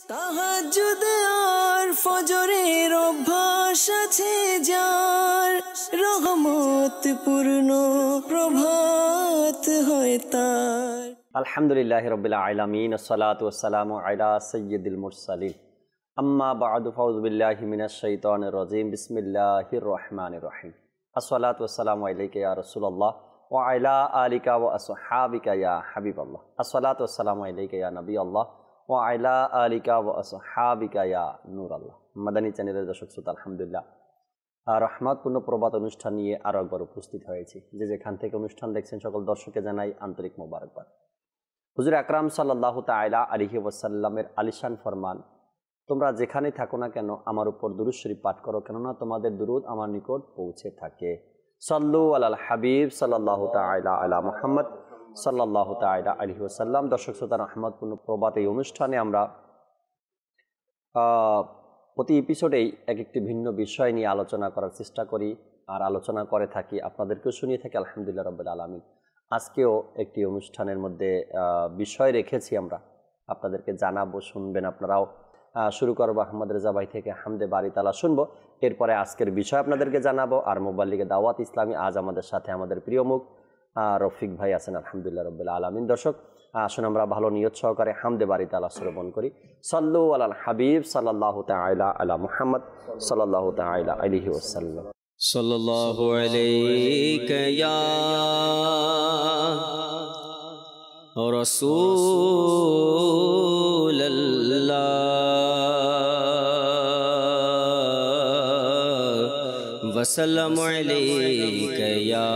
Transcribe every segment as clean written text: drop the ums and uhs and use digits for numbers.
তাহাজ্জুদ আর ফজরের অভ্যাস আছে যার, রহমত পূর্ণ প্রভাত হয় তার। আলহামদুলিল্লাহি রাব্বিল আলামিন, আসসালাতু ওয়াসসালামু আলা সাইয়্যিদিল মুরসালিন, আম্মা বা'দু, ফাউযু বিল্লাহি মিনাশ শাইতানির রাজীম, বিসমিল্লাহির রহমানির রহিম। আসসালাতু ওয়াসসালামু আলাইকা ইয়া রাসূলুল্লাহ ওয়া আলা আলিকা ওয়া আসহাবিকা ইয়া হাবিবাল্লাহ। আসসালাতু ওয়াসসালামু আলাইকা ইয়া নবিয়াল্লাহ ওয়া আলা আলিকা ওয়া আসহাবিকা ইয়া নূরাল্লাহ। মাদানী চ্যানেলের দর্শক শ্রোতা, আলহামদুলিল্লাহ রহমতপূর্ণ প্রভাত অনুষ্ঠান নিয়ে আরও একবার উপস্থিত হয়েছি। যে যেখান থেকে অনুষ্ঠান দেখছেন সকল দর্শককে জানাই আন্তরিক মোবারকবাদ। হুজুর আকরাম সাল্লাল্লাহু তাআলা আলাইহি ওয়াসাল্লামের আলিশান ফরমান, তোমরা যেখানে থাকো না কেন আমার উপর দুরূদ শরীফ পাঠ করো, কেননা তোমাদের দুরূদ আমার নিকট পৌঁছে থাকে। সাল্লু আলাল হাবিব সাল্লাল্লাহু তাআলা আলা মুহাম্মদ সাল্লাল্লাহু তাআলা আলাইহি ওয়াসাল্লাম। দর্শক শ্রোতা, রহমতপূর্ণ প্রভাত এই অনুষ্ঠানে আমরা প্রতি এপিসোডেই এক একটি ভিন্ন বিষয় নিয়ে আলোচনা করার চেষ্টা করি আর আলোচনা করে থাকি, আপনাদেরকেও শুনিয়ে থাকি আলহামদুলিল্লাহ রাব্বিল আলামিন। আজকেও একটি অনুষ্ঠানের মধ্যে বিষয় রেখেছি, আমরা আপনাদেরকে জানাবো, শুনবেন আপনারাও। শুরু করবো আহমদ রেজা ভাই থেকে হামদে বারি তালা শুনবো, এরপরে আজকের বিষয় আপনাদেরকে জানাবো। আর মুবাল্লিগে দাওয়াত ইসলামী আজ আমাদের সাথে আমাদের প্রিয় মুখ রফিক ভাই আছেন আলহামদুলিল্লাহ রাব্বিল আলামিন। দর্শক আসুন আমরা ভালো নিয়ত সহকারে হামদে বারি তালা শ্রবণ করি। সাল্লু আলাল হাবিব সাল্লাল্লাহু তাআলা আলা মুহাম্মদ সাল্লাল্লাহু তাআলা আলাইহি ওয়াসাল্লাম। সাল্লাল্লাহু আলাইকা ইয়া রাসূলুল্লাহ ওয়া সাল্লামু আলাইকা ইয়া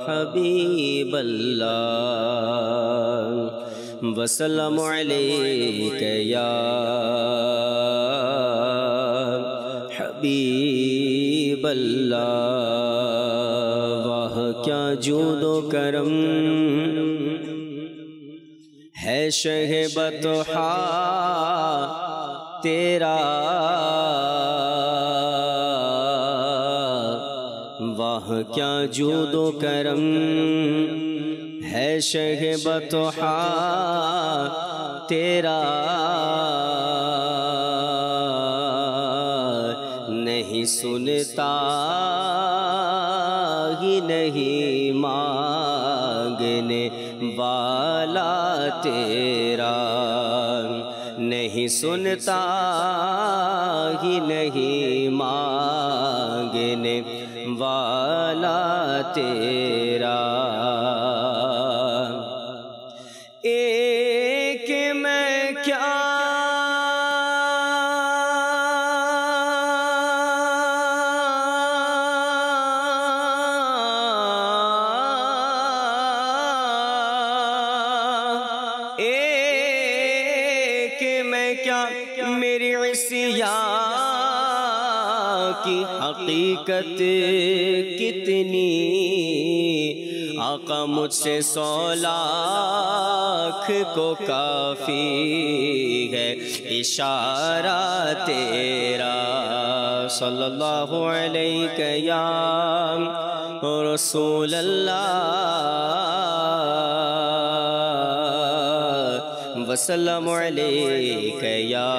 হাবিবাল্লাহ ওয়া সাল্লামু আলাইকা ইয়া হাবিবাল্লাহ। वाह क्या जूदो करम है शहे बतहा तेरा, वाह क्या जूदो करम है शहे बतहा तेरा, नहीं सुनता ही नहीं मांगने वाला तेरा, नहीं सुनता ही नहीं मांगने वाला तेरा। एक मैं क्या मेरी इसिया की हकीकत कितनी, आका मुझसे 100 लाख को काफी है इशारा तेरा। सल्लल्लाहु अलैका या रसूलल्लाह वसल्लम अलैका या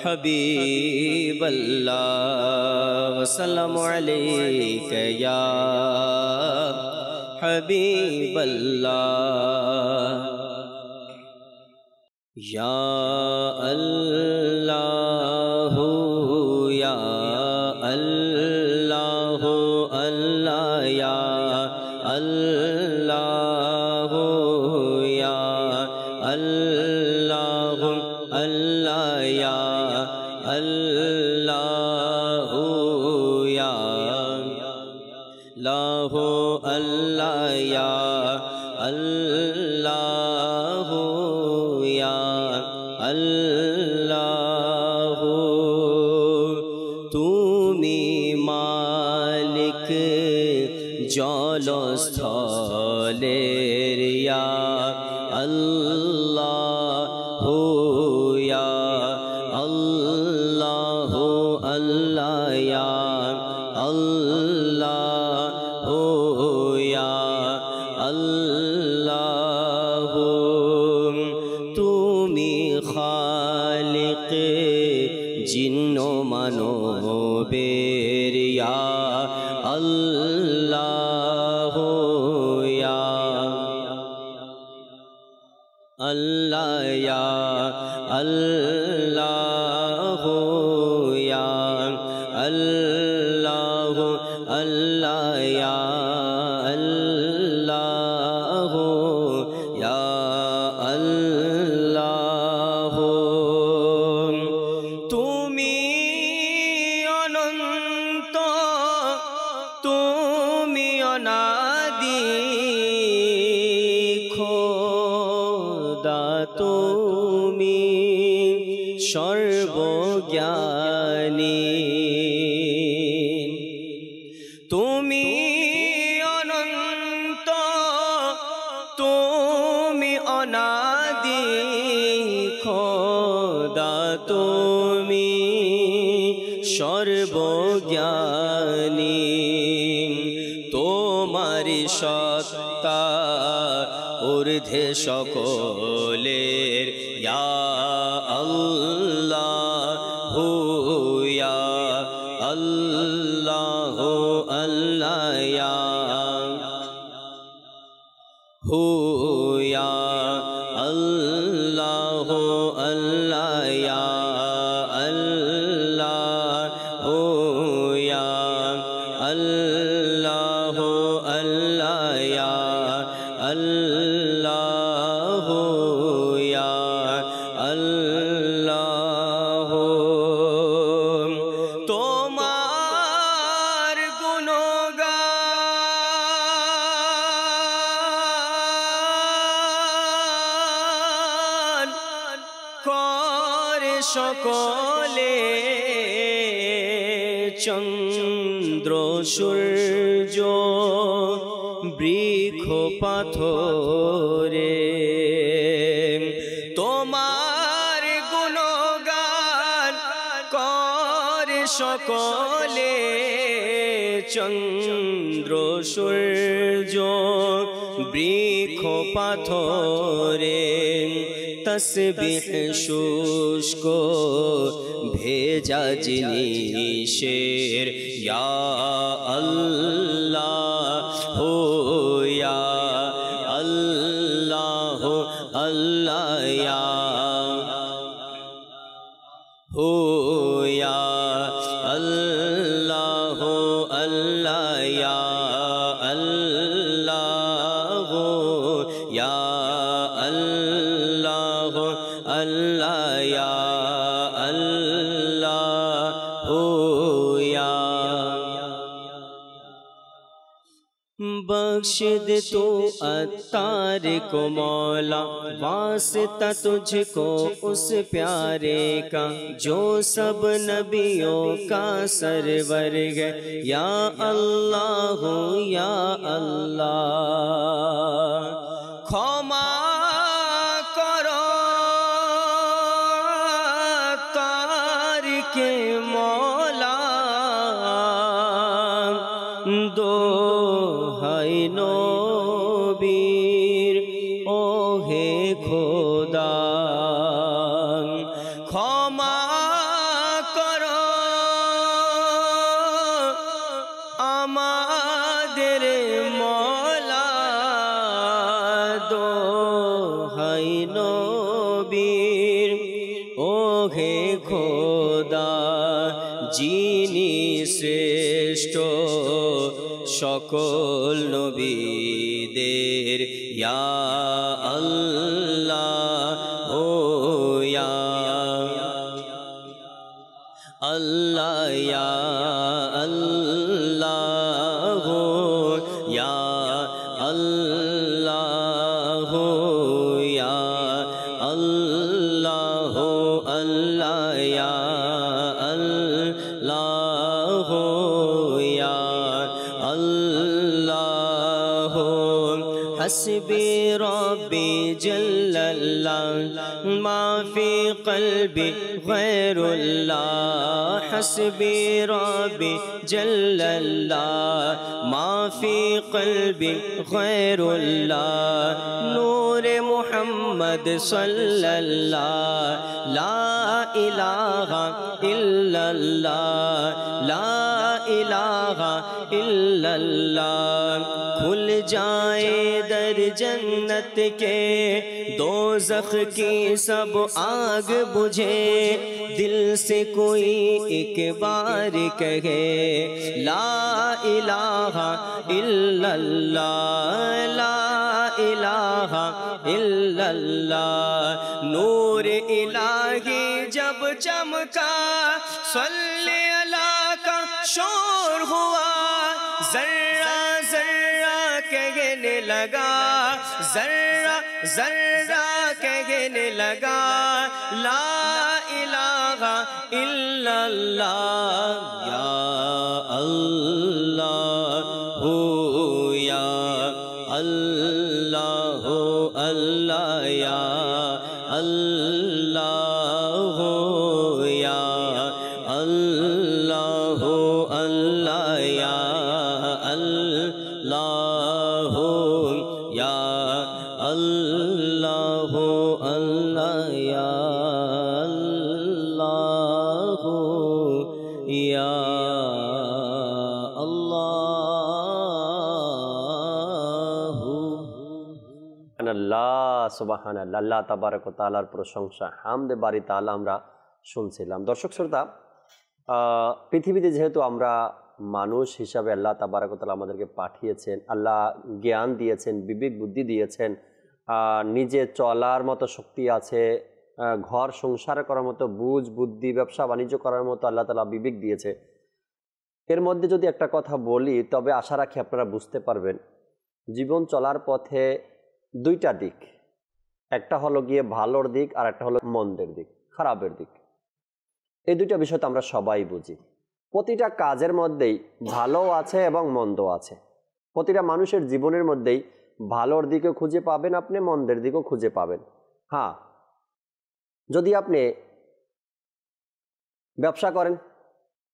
हबीबल्लाह वसल्लम अलैका या हबीबल्लाह। या अल्लाह या अल्लाह अल्लाह या अल्लाह अल्लाह अल्लाह या अल्लाह या अल्लाह अल्लाह या अल्लाह या अल्लाह। তুমি মালিক জলস্থলের ইয়া আল্লাহ ইয়া আল্লাহ আল্লাহ ইয়া আল্লাহ ইয়া আল্লাহ মানবের ইয়া আল্লাহ ইয়া আল্লাহ ইয়া আল্লাহ ইয়া আল্লাহ আল্লাহ ইয়া আল্লাহ ইয়া আল্লাহ তুমি অনন্ত তুমি অনাদি খোদা তুমি সর্বজ্ঞানী তুমি অনন্ত তুমি অনাদি খোদা তুমি সর্বজ্ঞানী তোমারি সত্তা ঊর্ধ্বে সকলের ইয়া আল্লাহ ইয়া আল্লাহ আল্লাহ ইয়া ইয়া আল্লাহ আল্লাহ ইয়া আল্লাহ ইয়া আল্লাহ আল্লাহ ইয়া আল্লাহ ইয়া আল্লাহ তোমার গুণগান করে সকলে চন্দ্র সূর্য বৃক্ষ পাথরে তোমার গুণগান করে সকলে চন্দ্র সূর্য বৃক্ষ পাথরে তসবিহ শুষ্ক ভেজা জিনিসের ইয়া আল্লাহ ইয়া আল্লাহ আল্লাহ ইয়া ইয়া আল্লাহ আল্লাহ ইয়া আল্লাহ ইয়া আল্লাহ আল্লাহ ইয়া আল্লাহ ইয়া बख्श दे तो अत्तार को मौला वास्ता तुझको उस प्यारे का जो सब नबियों का सरवर है या अल्लाह या अल्लाह क्षमा करो तार के मौला दो নবীর ওহে খোদা ক্ষমা করো আমাদের মওলা দোহাই নবীর ওহে খোদা যিনি শ্রেষ্ঠ সকল নবীদের ইয়া আল্লাহ ও ইয়া আল্লাহ ইয়া আল্লাহ ইয়া আল্লাহ ইয়া আল্লাহ আল্লাহ ইয়া আল্লাহ ইয়া আল্লাহ হাসবি রব্বি জাল্লাল্লাহ মা ফি কলবি গয়রুল্লাহ হাসবি রব্বি জাল্লাল্লাহ মা ফি কলবি গয়রুল্লাহ নূরে मुहम्मद सल्लल्लाह ला इलाहा इल्लल्लाह ला इलाहा इल्लल्लाह। खुल जाए दर जन्नत के, दोज़ख की सब आग बुझे, दिल से कोई एक बार कहे ला इलाहा इल्लल्लाह ला इलाहा इल्लल्लाह। नूर इलाही जब चमका, सल्ले अला का शोर हुआ, जर्रा जर्रा कहने लगा, जर्रा जर्रा कहने लगा ला इलाहा इल्लल्लाह। या अल्लाह हो या अल्लाह हो अल्लाह या अल्लाह हो या अल्लाह हो अल्लाह या अल्लाह हो या अल्लाह हो अल्लाह या अल्लाह हो या আল্লাহ সুবহানাল্লাহ। আল্লাহ তাবারক ওয়া তাআলার প্রশংসা হামদে বারি তাআলা আমরা শুনছিলাম। দর্শক শ্রোতা, পৃথিবীতে যেহেতু আমরা মানুষ হিসাবে আল্লাহ তাবারক ওয়া তাআলা আমাদেরকে পাঠিয়েছেন, আল্লাহ জ্ঞান দিয়েছেন, বিবেক বুদ্ধি দিয়েছেন, নিজে চলার মতো শক্তি আছে, ঘর সংসার করার মতো বুঝ বুদ্ধি, ব্যবসা বাণিজ্য করার মতো আল্লাহ তাআলা বিবেক দিয়েছে। এর মধ্যে যদি একটা কথা বলি, তবে আশা রাখি আপনারা বুঝতে পারবেন জীবন চলার পথে দুইটা দিক, একটা হলো গিয়ে ভালোর দিক আর একটা হলো মন্দের দিক, খারাপের দিক। এই দুইটা বিষয় তো আমরা সবাই বুঝি। প্রতিটা কাজের মধ্যেই ভালো আছে এবং মন্দ আছে। প্রতিটা মানুষের জীবনের মধ্যেই ভালোর দিকেও খুঁজে পাবেন আপনি, মন্দের দিকেও খুঁজে পাবেন। হ্যাঁ, যদি আপনি ব্যবসা করেন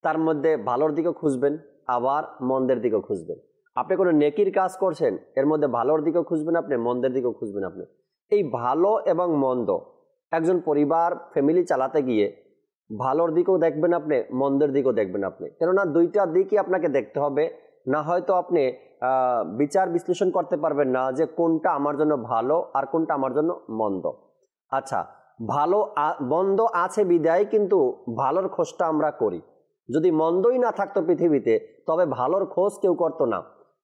তার মধ্যে ভালোর দিকেও খুঁজবেন, আবার মন্দের দিকেও খুঁজবেন। আপনি কোনো নেকির কাজ করছেন, এর মধ্যে ভালোর দিকেও খুঁজবেন আপনি, মন্দের দিকেও খুঁজবেন আপনি। এই ভালো এবং মন্দ, একজন পরিবার ফ্যামিলি চালাতে গিয়ে ভালোর দিকেও দেখবেন আপনি, মন্দের দিকেও দেখবেন আপনি। কেননা দুইটা দিকই আপনাকে দেখতে হবে, না হয়তো আপনি বিচার বিশ্লেষণ করতে পারবেন না যে কোনটা আমার জন্য ভালো আর কোনটা আমার জন্য মন্দ। আচ্ছা, ভালো মন্দ আছে বিদায় কিন্তু ভালোর খোঁজটা আমরা করি। যদি মন্দই না থাকতো পৃথিবীতে, তবে ভালোর খোঁজ কেউ করতো না।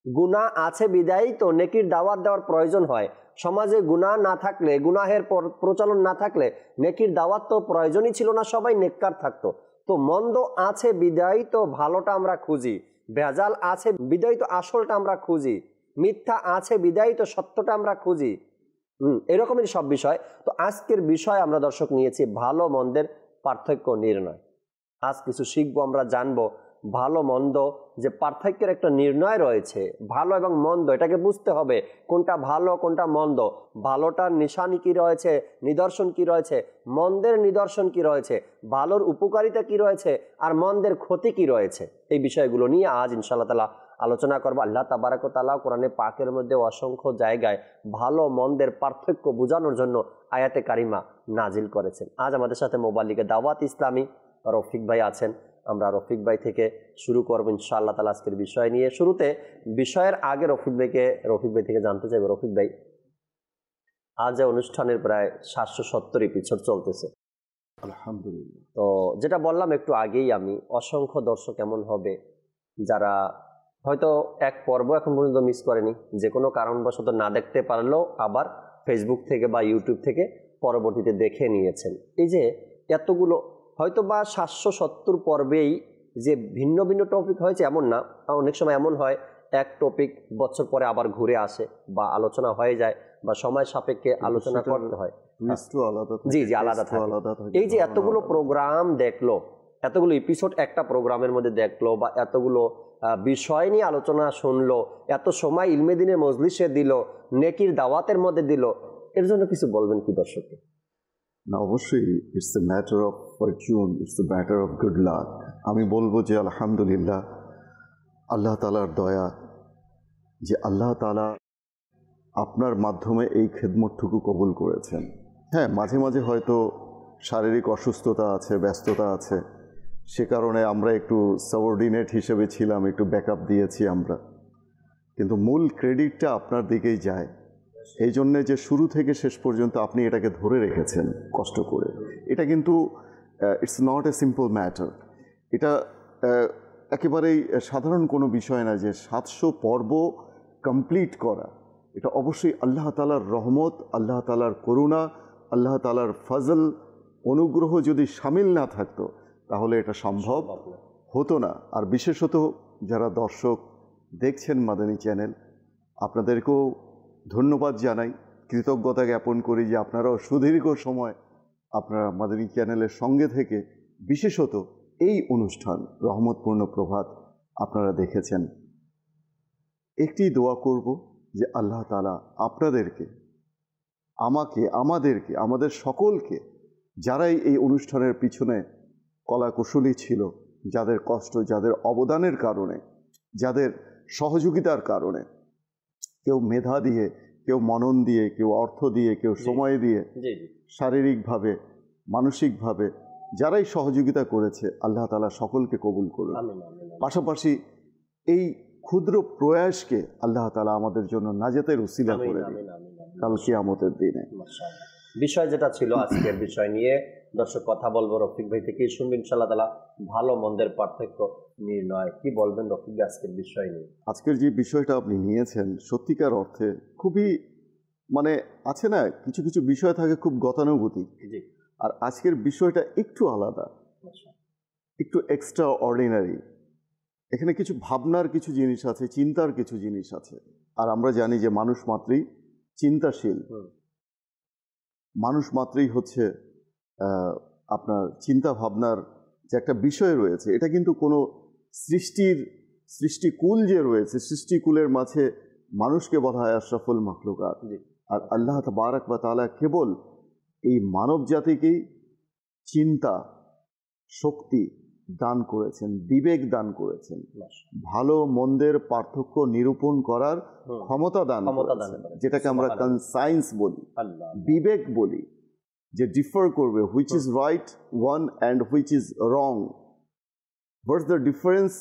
গুনাহ আছে বিদায় তো নেকির দাওয়াত দেওয়ার প্রয়োজন হয়। সমাজে গুনাহ না থাকলে, গুনাহের প্রচলন না থাকলে নেকির দাওয়াত তো প্রয়োজনই ছিল না, সবাই নেককার থাকতো। তো মন্দ আছে বিদায় তো ভালোটা আমরা খুঁজি, ভেজাল আছে বিদায় তো আসলটা আমরা খুঁজি, মিথ্যা আছে বিদায় তো সত্যটা আমরা খুঁজি। এরকমই সব বিষয়। তো আজকের বিষয় আমরা দর্শক নিয়েছি ভালো মন্দের পার্থক্য নির্ণয়। আজ কিছু শিখবো, আমরা জানবো ভালো মন্দ যে পার্থক্যের একটা নির্ণয় রয়েছে। ভালো এবং মন্দ এটাকে বুঝতে হবে, কোনটা ভালো কোনটা মন্দ, ভালোটার নিশানি কি রয়েছে, নিদর্শন কি রয়েছে, মন্দের নিদর্শন কি রয়েছে, ভালোর উপকারিতা কি রয়েছে আর মন্দের ক্ষতি কি রয়েছে। এই বিষয়গুলো নিয়ে আজ ইনশাআল্লাহ তাআলা আলোচনা করবো। আল্লাহ তাবারক ওয়া তাআলা কোরআনে পাকের মধ্যে অসংখ্য জায়গায় ভালো মন্দের পার্থক্য বোঝানোর জন্য আয়াতে কারিমা নাজিল করেছেন। আজ আমাদের সাথে মোবাইল লিগে দাওয়াত ইসলামী রফিক ভাই আছেন। আমরা রফিক ভাই থেকে শুরু করবো ইনশাআল্লাহ তাআলা আজকের বিষয় নিয়ে। শুরুতে বিষয়ের আগে রফিক ভাই থেকে জানতে চাইবো, রফিক ভাই, আজ অনুষ্ঠানের প্রায় 770 এপিসোড চলতেছে আলহামদুলিল্লাহ। তো যেটা বললাম একটু আগেই আমি, অসংখ্য দর্শক এমন হবে যারা হয়তো এক পর্ব এখন পর্যন্ত মিস করেনি, যে কোনো কারণবশত না দেখতে পারলেও আবার ফেসবুক থেকে বা ইউটিউব থেকে পরবর্তীতে দেখে নিয়েছেন। এই যে এতগুলো হয়তো বা 770 পর্বেই যে ভিন্ন ভিন্ন টপিক হয়েছে এমন না, অনেক সময় এমন হয় এক টপিক বছর পরে আবার ঘুরে আসে বা আলোচনা হয়ে যায় বা সময় সাপেক্ষে আলোচনা করতে হয়। জি জি, আলাদা থাকে। এই যে এতগুলো প্রোগ্রাম দেখলো, এতগুলো এপিসোড একটা প্রোগ্রামের মধ্যে দেখলো বা এতগুলো বিষয় নিয়ে আলোচনা শুনলো, এত সময় ইলমে দিনের মজলিসে দিল, নেকির দাওয়াতের মধ্যে দিল, এর জন্য কিছু বলবেন কি দর্শককে? না, অবশ্যই it's a matter of Fortune, it's a matter of good luck. আমি বলবো যে আলহামদুলিল্লাহ, আল্লাহ তাআলার দয়া যে আল্লাহ তাআলা আপনার মাধ্যমে এই খেদমতটুকু কবুল করেছেন। হ্যাঁ, মাঝে মাঝে হয়তো শারীরিক অসুস্থতা আছে, ব্যস্ততা আছে, সে কারণে আমরা একটু সাবঅর্ডিনেট হিসেবে ছিলাম, একটু ব্যাকআপ দিয়েছি আমরা, কিন্তু মূল ক্রেডিটটা আপনার দিকেই যায়। এই জন্যে যে শুরু থেকে শেষ পর্যন্ত আপনি এটাকে ধরে রেখেছেন কষ্ট করে, এটা কিন্তু it's not a simple matter. এটা একেবারেই সাধারণ কোনো বিষয় না যে 700 পর্ব কমপ্লিট করা। এটা অবশ্যই আল্লাহ তাআলার রহমত, আল্লাহ তাআলার করুণা, আল্লাহ তাআলার ফজল, অনুগ্রহ যদি শামিল না থাকতো তাহলে এটা সম্ভব হতো না। আর বিশেষত যারা দর্শক দেখছেন মাদানী চ্যানেল, আপনাদেরকেও ধন্যবাদ জানাই, কৃতজ্ঞতা জ্ঞাপন করি যে আপনারাও সুদীর্ঘ সময় আপনারা মাদানী চ্যানেলের সঙ্গে থেকে বিশেষত এই অনুষ্ঠান রহমতপূর্ণ প্রভাত আপনারা দেখেছেন। একটি দোয়া করব যে আল্লাহ তাআলা আপনাদেরকে, আমাকে, আমাদেরকে, আমাদের সকলকে, যারাই এই অনুষ্ঠানের পিছনে কলাকুশলী ছিল, যাদের কষ্ট, যাদের অবদানের কারণে, যাদের সহযোগিতার কারণে, কেউ মেধা দিয়ে, কেউ মনন দিয়ে, কেউ অর্থ দিয়ে, কেউ সময় দিয়ে, শারীরিকভাবে, মানসিকভাবে যারাই সহযোগিতা করেছে, আল্লাহ তাআলা সকলকে কবুল করুন। পাশাপাশি এই ক্ষুদ্র প্রয়াসকে আল্লাহ তাআলা আমাদের জন্য নাজাতের উসিলা করে দিন কাল কিয়ামতের দিনে। বিষয় যেটা ছিল আজকের বিষয় নিয়ে দর্শক কথা বলবো, রফিক ভাই থেকেই শুনবেন ইনশাআল্লাহ তাআলা। ভালো মন্দের পার্থক্য নির্ণয়, কি বলবেন রফিক ভাই আজকের বিষয় নিয়ে? আজকের যে বিষয়টা আপনি নিয়েছেন সত্যিকার অর্থে খুবই, মানে আছে না, কিছু কিছু বিষয় থাকে খুব গতানুগতিক, আর আজকের বিষয়টা একটু আলাদা, একটু এক্সট্রা অর্ডিনারি। এখানে কিছু ভাবনার কিছু জিনিস আছে, চিন্তার কিছু জিনিস আছে। আর আমরা জানি যে মানুষ মাত্রই চিন্তাশীল, মানুষ মাত্রই হচ্ছে আপনার চিন্তা ভাবনার যে একটা বিষয় রয়েছে, এটা কিন্তু কোনো সৃষ্টিকুল যে রয়েছে, সৃষ্টিকুলের মাঝে মানুষকে বলা হয় আশরাফুল মাখলুকাত। আর আল্লাহ তাবারক ওয়া তাআলা কেবল এই মানব জাতিকেই চিন্তা শক্তি দান করেছেন, বিবেক দান করেছেন, ভালো মন্দের পার্থক্য নিরূপণ করার ক্ষমতা দান করেছেন, যেটাকে আমরা কনসায়েন্স বলি, বিবেক বলি, যে ডিফার করবে which is right one and which is wrong, what's the difference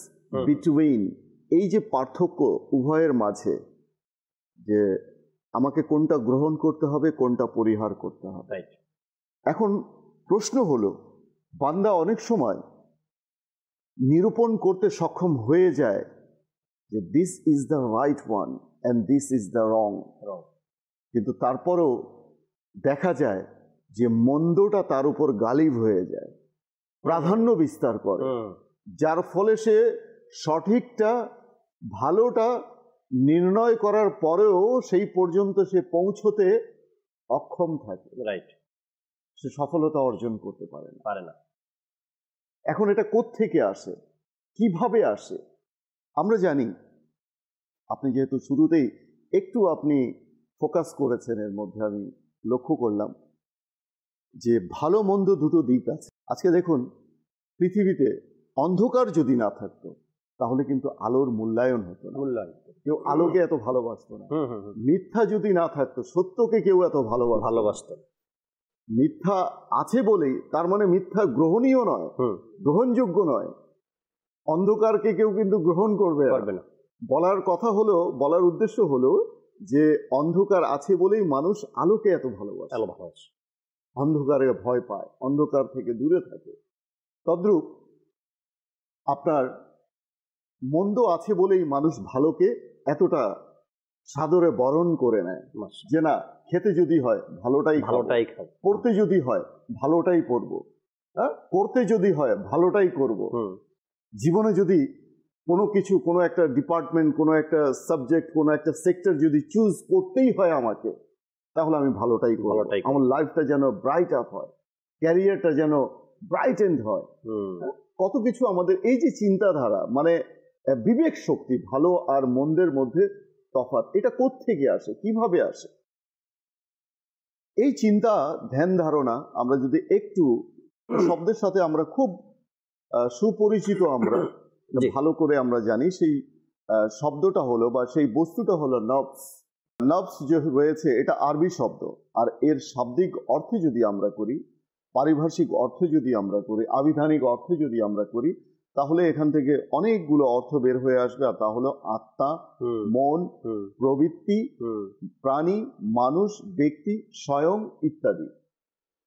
between, এই যে পার্থক্য উভয়ের মাঝে, যে আমাকে কোনটা গ্রহণ করতে হবে, কোনটা পরিহার করতে হবে। এখন প্রশ্ন হলো, বান্দা অনেক সময় নিরূপণ করতে সক্ষম হয়ে যায় যে this is the right one and this is the wrong, কিন্তু তারপরও দেখা যায় যে মন্দটা তার উপর গালিব হয়ে যায়, প্রাধান্য বিস্তার করে, যার ফলে সে সঠিকটা, ভালোটা নির্ণয় করার পরেও সেই পর্যন্ত সে পৌঁছতে অক্ষম থাকে, সে সফলতা অর্জন করতে পারে না। এখন এটা কোত্থেকে আসে, কিভাবে আসে? আমরা জানি, আপনি যেহেতু শুরুতেই একটু আপনি ফোকাস করেছেন, এর মধ্যে আমি লক্ষ্য করলাম যে ভালো মন্দ দুটো দিক আছে। আজকে দেখুন, পৃথিবীতে অন্ধকার যদি না থাকতো তাহলে কিন্তু আলোর মূল্যায়ন হতো না, কেউ আলোকে এত ভালোবাসতো না। মিথ্যা যদি না থাকতো সত্যকে কেউ এত ভালোবাসতো। মিথ্যা আছে বলেই তার মানে মিথ্যা গ্রহণীয় নয়, গ্রহণযোগ্য নয়। অন্ধকারকে কেউ কিন্তু গ্রহণ করবে না। বলার কথা হলো, বলার উদ্দেশ্য হলো যে অন্ধকার আছে বলেই মানুষ আলোকে এত ভালোবাসে, অন্ধকারে ভয় পায়, অন্ধকার থেকে দূরে থাকে। তদ্রূপ আপনার মন্দ আছে বলেই মানুষ ভালোকে এতটা সাদরে বরণ করে নেয়, যে না, খেতে যদি হয় ভালোটাই খাবো, পড়তে যদি হয় ভালোটাই পড়বো, করতে যদি হয় ভালোটাই করব। জীবনে যদি কোনো কিছু, কোনো একটা ডিপার্টমেন্ট, কোনো একটা সাবজেক্ট, কোনো একটা সেক্টর যদি চুজ করতেই হয় আমাকে, তাহলে আমি ভালোটাই করব। আমার লাইফটা যেন ব্রাইট আপ হয়, ক্যারিয়ারটা যেন ব্রাইট এন্ড হয়। কত কিছু আমাদের এই যে চিন্তাধারা, মানে বিবেক শক্তি, ভালো আর মন্দের মধ্যে তফাৎ, এটা কোত্থেকে আসে, কিভাবে আসে? এই চিন্তা, ধ্যান ধারণা আমরা যদি একটু শব্দের সাথে আমরা খুব সুপরিচিত, আমরা ভালো করে আমরা জানি, সেই শব্দটা হলো বা সেই বস্তুটা হলো নফস। নফস যে রয়েছে এটা আরবি শব্দ, আর এর শাব্দিক অর্থে যদি আমরা করি, পারিভাষিক অর্থে যদি আমরা করি, আবিধানিক অর্থে যদি আমরা করি, তাহলে এখান থেকে অনেকগুলো অর্থ বের হয়ে আসবে। আর তা হলো আত্মা, মন, প্রবৃত্তি, প্রাণী, মানুষ, ব্যক্তি, স্বয়ং ইত্যাদি।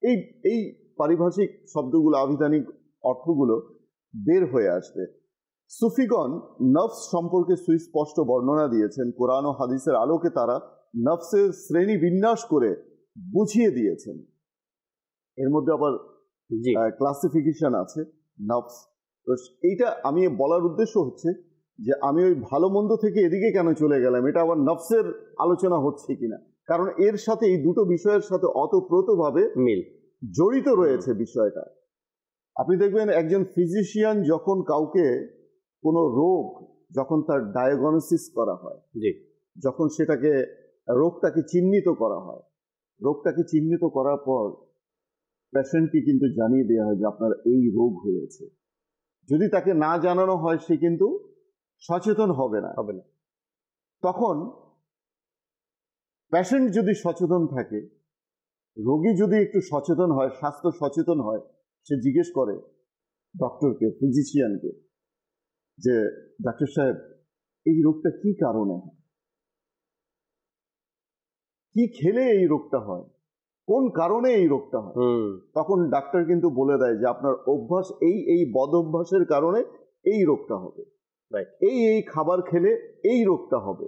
এই এই পারিভাষিক শব্দগুলো, আবিধানিক অর্থগুলো বের হয়ে আসবে। সুফিগণ নফস সম্পর্কে সুস্পষ্ট বর্ণনা দিয়েছেন। কোরআন ও হাদিসের আলোকে তারা নফসের শ্রেণী বিন্যাস করে বুঝিয়ে দিয়েছেন। এর মধ্যে আবার ক্লাসিফিকেশন আছে নফস। তো এইটা আমি বলার উদ্দেশ্য হচ্ছে যে আমি ওই ভালো মন্দ থেকে এদিকে কেন চলে গেলাম, এটা আবার নফসের আলোচনা হচ্ছে কিনা, কারণ এর সাথে এই দুটো বিষয়ের সাথে অতপ্রতভাবে মিল জড়িত রয়েছে বিষয়টা। আপনি দেখবেন একজন ফিজিশিয়ান যখন কাউকে কোনো রোগ, যখন তার ডায়াগনোসিস করা হয়, যখন সেটাকে রোগটাকে চিহ্নিত করা হয়, রোগটাকে চিহ্নিত করার পর পেশেন্টকে কিন্তু জানিয়ে দেওয়া হয় যে আপনার এই রোগ হয়েছে। যদি তাকে না জানানো হয় সে কিন্তু সচেতন হবে না। তখন পেশেন্ট যদি সচেতন থাকে, রোগী যদি একটু সচেতন হয়, স্বাস্থ্য সচেতন হয়, সে জিজ্ঞেস করে ডক্টরকে, ফিজিশিয়ানকে, যে ডাক্তার সাহেব এই রোগটা কি কারণে হয়, কি খেলে এই রোগটা হয়, কোন কারণে এই রোগটা হয়। তখন ডাক্তার কিন্তু বলে দেয় যে আপনার অভ্যাস, এই বদ অভ্যাসের কারণে এই রোগটা হবে, এই খাবার খেলে এই রোগটা হবে।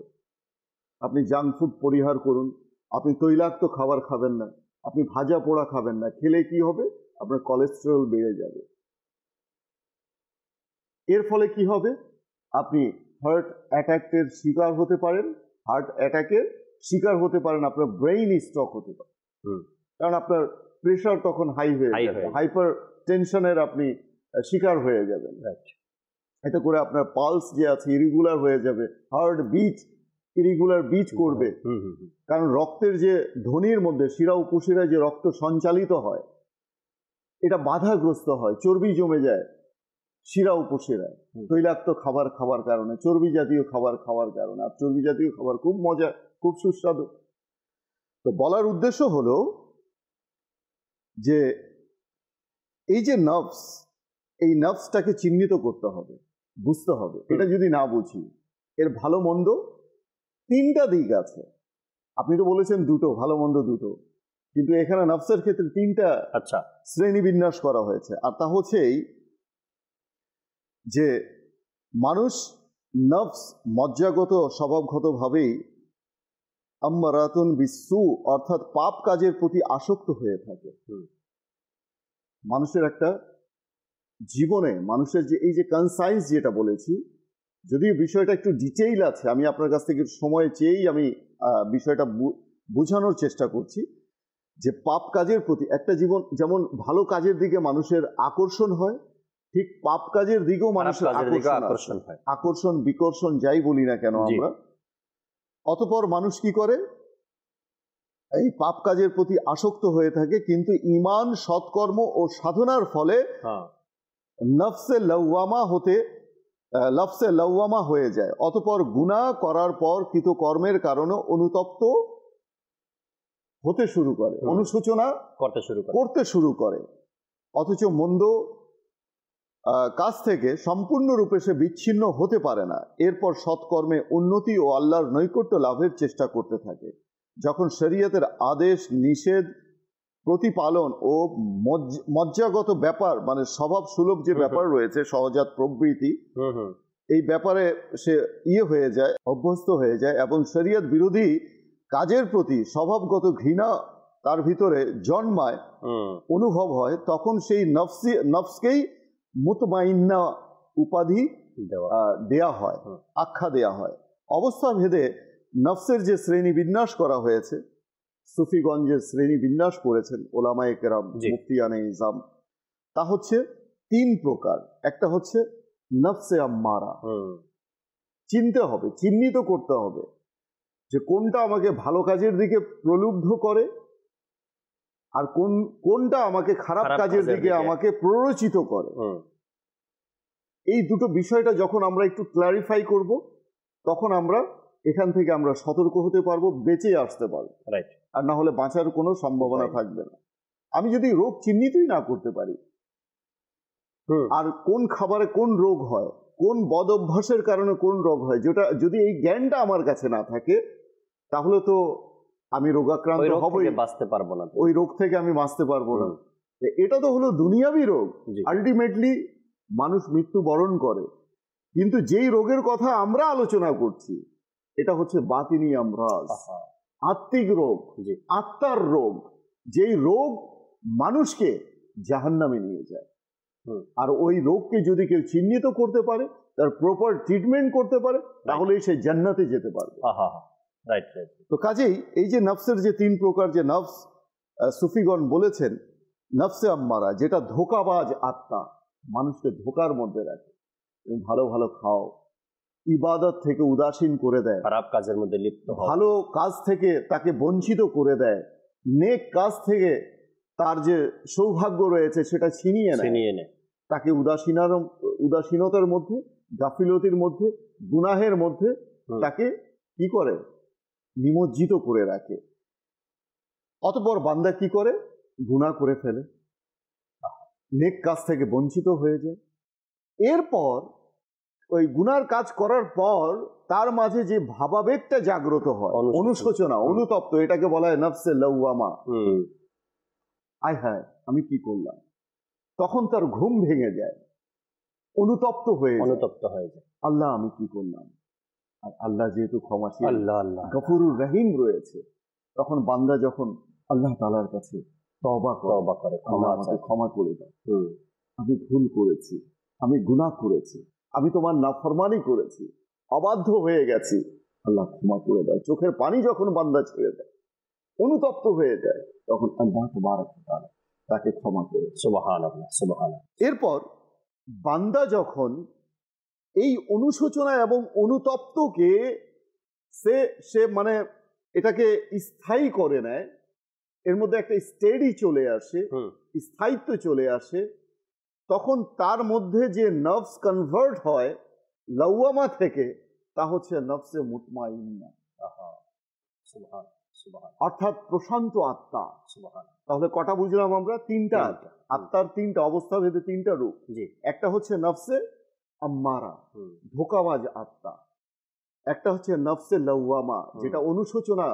আপনি জাঙ্ক ফুড পরিহার করুন, আপনি তৈলাক্ত খাবার খাবেন না, আপনি ভাজা পোড়া খাবেন না, খেলে কি হবে, আপনার কোলেস্টেরল বেড়ে যাবে। এর ফলে কি হবে, আপনি হার্ট অ্যাটাকের শিকার হতে পারেন, আপনার ব্রেইন স্ট্রোক হতে পারে, কারণ আপনার প্রেশার তখন হাই হয়ে যাবে, হাইপার টেনশনের আপনি শিকার হয়ে যাবেন। এতে করে আপনার পালস যে আছে ইরেগুলার হয়ে যাবে, হার্ট বিট ইরেগুলার বিট করবে, কারণ রক্তের যে ধ্বনির মধ্যে শিরা উপশিরায় যে রক্ত সঞ্চালিত হয় এটা বাধাগ্রস্ত হয়, চর্বি জমে যায় শিরা উপশিরায়, তৈলাক্ত খাবার খাওয়ার কারণে, চর্বি জাতীয় খাবার খাওয়ার কারণে। আর চর্বি জাতীয় খাবার খুব মজা, খুব সুস্বাদু। তো বলার উদ্দেশ্য হলো যে এই যে নফস, এই নফসটাকে চিহ্নিত করতে হবে, বুঝতে হবে। এটা যদি না বুঝি, এর ভালো মন্দ তিনটা দিক আছে। আপনি তো বলেছেন দুটো, ভালো মন্দ দুটো, কিন্তু এখানে নফসের ক্ষেত্রে তিনটা শ্রেণী বিন্যাস করা হয়েছে। আর তা হচ্ছে এই যে মানুষ নফস মজ্জাগত স্বভাবগতভাবেই আম্মারাতুন বিসু, অর্থাৎ পাপ কাজের প্রতি আসক্ত হয়ে থাকে। মানুষের একটা জীবনে, মানুষের যে এই যে কনসাইন্স যেটা বলেছি, যদিও বিষয়টা একটু ডিটেইল আছে, আমি আপনার কাছ থেকে সময় চেয়েই আমি বিষয়টা বোঝানোর চেষ্টা করছি যে পাপ কাজের প্রতি একটা জীবন, যেমন ভালো কাজের দিকে মানুষের আকর্ষণ হয়, ঠিক পাপ কাজের দিকেও মানুষের আকর্ষণ হয়, আকর্ষণ বিকর্ষণ যাই বলি না কেন আমরা। অতঃপর মানুষ কি করে, এই পাপ কাজের প্রতি আসক্ত হয়ে থাকে, কিন্তু ঈমান, সৎকর্ম ও সাধনার ফলে নফসে লাওয়ামা হয়ে যায়। অতঃপর গুনাহ করার পর কৃতকর্মের কারণে অনুতপ্ত হতে শুরু করে, অনুশোচনা করতে শুরু করে। অথচ মন্দ কাজ থেকে সম্পূর্ণরূপে সে বিচ্ছিন্ন হতে পারে না। এরপর সৎকর্মে উন্নতি ও আল্লাহর নৈকট্য লাভের চেষ্টা করতে থাকে। যখন শরীয়তের আদেশ নিষেধ প্রতিপালন ও মজ্জাগত ব্যাপার, মানে স্বভাব সুলভ যে ব্যাপার রয়েছে, সহজাত প্রবৃত্তি, এই ব্যাপারে সে হয়ে যায়, অভ্যস্ত হয়ে যায়, এবং শরীয়ত বিরোধী কাজের প্রতি স্বভাবগত ঘৃণা তার ভিতরে জন্মায়, অনুভব হয়, তখন সেই নফসকেই মুতমাইন্না উপাধি দেয়া হয়, আখ্যা দেয়া হয়। অবস্থা ভেদে নফসের যে শ্রেণী বিন্যাস করা হয়েছে, সুফিগঞ্জের শ্রেণী বিন্যাস করেছেন ওলামায়ে কেরাম, মুফতিয়ানে ইজাম, তা হচ্ছে তিন প্রকার। একটা হচ্ছে নফসে আম্মারা, চিনতে হবে, চিহ্নিত করতে হবে যে কোনটা আমাকে ভালো কাজের দিকে প্রলুব্ধ করে আর কোনটা আমাকে খারাপ কাজের দিকে আমাকে প্ররোচিত করে। এই দুটো বিষয়টা যখন আমরা একটু ক্লারিফাই করব, তখন আমরা এখান থেকে আমরা সতর্ক হতে পারবো, বেঁচে আসতে পারবো। রাইট। আর না হলে বাঁচার কোনো সম্ভাবনা থাকবে না। আমি যদি রোগ চিহ্নিতই না করতে পারি, আর কোন খাবারে কোন রোগ হয়, কোন বদ অভ্যাসের কারণে কোন রোগ হয়, যেটা যদি এই জ্ঞানটা আমার কাছে না থাকে, তাহলে তো আমি রোগাক্রান্ত হবই, বাঁচতে পারবো না, ওই রোগ থেকে আমি বাঁচতে পারবো না। এটা তো হলো দুনিয়াবি রোগ। আলটিমেটলি মানুষ মৃত্যুবরণ করে, কিন্তু যেই রোগের কথা আমরা আলোচনা করছি এটা হচ্ছে বাতিনি আমরাজ, আত্মিক রোগ, আত্মার রোগ, যেই রোগ মানুষকে জাহান্নামে নিয়ে যায়। আর ওই রোগকে যদি কেউ চিহ্নিত করতে পারে, তার প্রপার ট্রিটমেন্ট করতে পারে, তাহলে সে জান্নাতে যেতে পারবে। তো কাজেই এই যে নফসের যে 3 প্রকার যে নফস সুফিগণ বলেছেন, নফসে আম্মারা যেটা ধোঁকাবাজ আত্মা, মানুষকে ধোঁকার মধ্যে রাখে, ভালো ভালো খাও, ইবাদত থেকে উদাসীন করে দেয়, খারাপ কাজের মধ্যে লিপ্ত, ভালো কাজ থেকে তাকে বঞ্চিত করে দেয়, নেক কাজ থেকে তার যে সৌভাগ্য রয়েছে সেটা ছিনিয়ে নেয়, তাকে উদাসীনতার মধ্যে, গাফিলতির মধ্যে, গুনাহের মধ্যে তাকে কি করে, নিমজ্জিত করে রাখে। অতঃপর বান্দা কি করে, গুনাহ করে ফেলে, নেক কাজ থেকে বঞ্চিত হয়ে যায়। এরপর ওই গুনার কাজ করার পর তার মাঝে যে ভাবাবেগটা জাগ্রত হয়, অনুশোচনা, অনুতপ্ত, এটাকে বলা হয় নফসে লাওয়ামা। আয় হায় আমি কি করলাম, তখন তার ঘুম ভেঙে যায়, অনুতপ্ত হয়ে যায়, আল্লাহ আমি কি করলাম। আর আল্লাহ যেহেতু ক্ষমাশীল, গফুরুর রহিম রয়েছে, তখন বান্দা যখন আল্লাহ তাআলার কাছে তওবা করে, ক্ষমা করে দাও, আমি ভুল করেছি, আমি গুনাহ করেছি, আমি তোমার নাফরমানি করেছি, অবাধ্য হয়ে গেছি, আল্লাহ ক্ষমা করে দাও, চোখের পানি যখন বান্দা ছেড়ে দেয়, অনুতপ্ত হয়ে যায়, তখন আল্লাহ তাবারক ওয়া তাআলা তাকে ক্ষমা করে। সুবহানাল্লাহ, সুবহানাল্লাহ। এরপর বান্দা যখন এই অনুশোচনা এবং অনুতপ্তকে সে মানে এটাকে স্থায়ী করে নেয়, এর মধ্যে একটা স্টেডি চলে আসে, স্থায়িত্ব চলে আসে, তখন তার মধ্যে যে নফস কনভার্ট হয় লাওয়ামা থেকে, তা হচ্ছে নফসে মুতমাইন্না, অর্থাৎ প্রশান্ত আত্মা। তাহলে কটা বুঝলাম আমরা? 3টা আত্মার 3টা অবস্থা ভেদে 3টা রূপ। একটা হচ্ছে নফসে আম্মারা, ধোঁকাবাজ আত্মা, একটা হচ্ছে নফসে লাওয়ামা, যেটা অনুশোচনা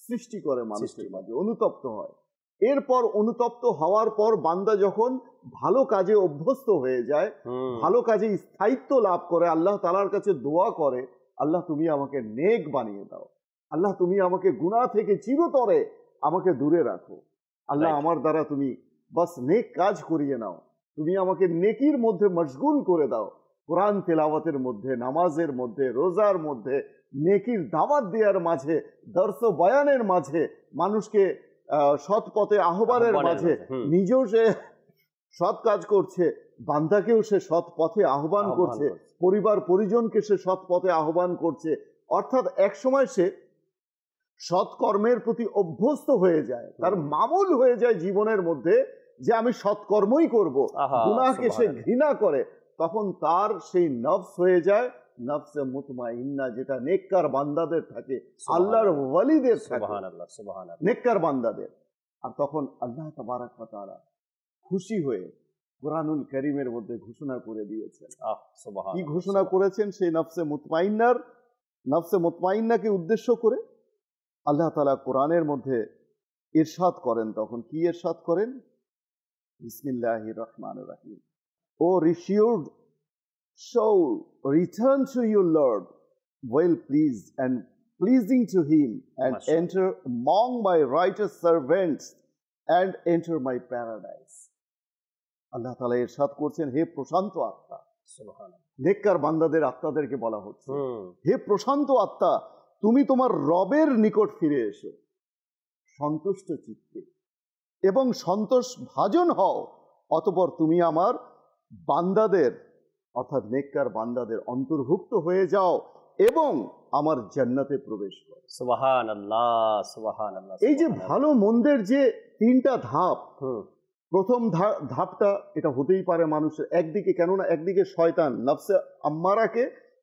সৃষ্টি করে মানুষের মাঝে, অনুতপ্ত হয়। এরপর অনুতপ্ত হওয়ার পর বান্দা যখন ভালো কাজে অভ্যস্ত হয়ে যায়, ভালো কাজে স্থায়িত্ব লাভ করে, আল্লাহ তাআলার কাছে দোয়া করে, আল্লাহ তুমি আমাকে নেক বানিয়ে দাও, আল্লাহ তুমি আমাকে গুনাহ থেকে চিরতরে আমাকে দূরে রাখো, আল্লাহ আমার দ্বারা তুমি বাস নেক কাজ করিয়ে নাও, তুমি আমাকে নেকির মধ্যে মশগুল করে দাও, কোরআন তেলাওয়াতের মধ্যে, নামাজের মধ্যে, রোজার মধ্যে, নেকির দাওয়াত দেওয়ার মাঝে, দর্স বয়ানের মাঝে, মানুষকে সৎ পথে আহ্বানের মাঝে, নিজেও সে সৎ কাজ করছে, বান্দাকেও সে সৎ পথে আহ্বান করছে, পরিবার পরিজনকে সে সৎ পথে আহ্বান করছে। অর্থাৎ এক সময় সে সৎকর্মের প্রতি অভ্যস্ত হয়ে যায়, তার মামুল হয়ে যায় জীবনের মধ্যে যে আমি সৎকর্মই করব, গুনাহকে সে ঘৃণা করে। তখন তার সেই নফস হয়ে যায় নফসে মুতমাইন্না, যেটা নেককার বান্দাদের থাকে, আল্লাহর ওয়ালিদের থাকে, নেককার বান্দাদের। আর তখন আল্লাহ তাবারক ওয়া তাআলা খুশি হয়ে কুরআনুল কারীমের মধ্যে ঘোষণা করে দিয়েছেন। কি ঘোষণা করেছেন? সেই নফসে মুতমাইন্নাকে উদ্দেশ্য করে আল্লাহ তাআলা কোরআনের মধ্যে ইরশাদ করেন। তখন কি ইরশাদ করেন? বিসমিল্লাহির রহমানির রহিম। ও reassured soul, return to your Lord, well pleased and pleasing to him, and enter among my righteous servants and enter my paradise. আল্লাহ তাআলা ইরশাদ করছেন, হে প্রশান্ত আত্মা, নেককার বান্দাদের আত্মাদেরকে বলা হচ্ছে, হে প্রশান্ত আত্মা, তুমি তোমার রবের নিকট ফিরে এসো সন্তুষ্ট চিত্তে এবং সন্তোষ ভাজন হও, অতঃপর তুমি আমার বান্দাদের অর্থাৎ নেককার বান্দাদের অন্তর্ভুক্ত হয়ে যাও এবং আমার জান্নাতে প্রবেশ করো। সুবহানাল্লাহ, সুবহানাল্লাহ। এই যে ভালো মন্দের যে 3টা ধাপ, প্রথম ধাপটা এটা হতেই পারে মানুষের একদিকে, কেননা একদিকে শয়তান নফসে আম্মারাকে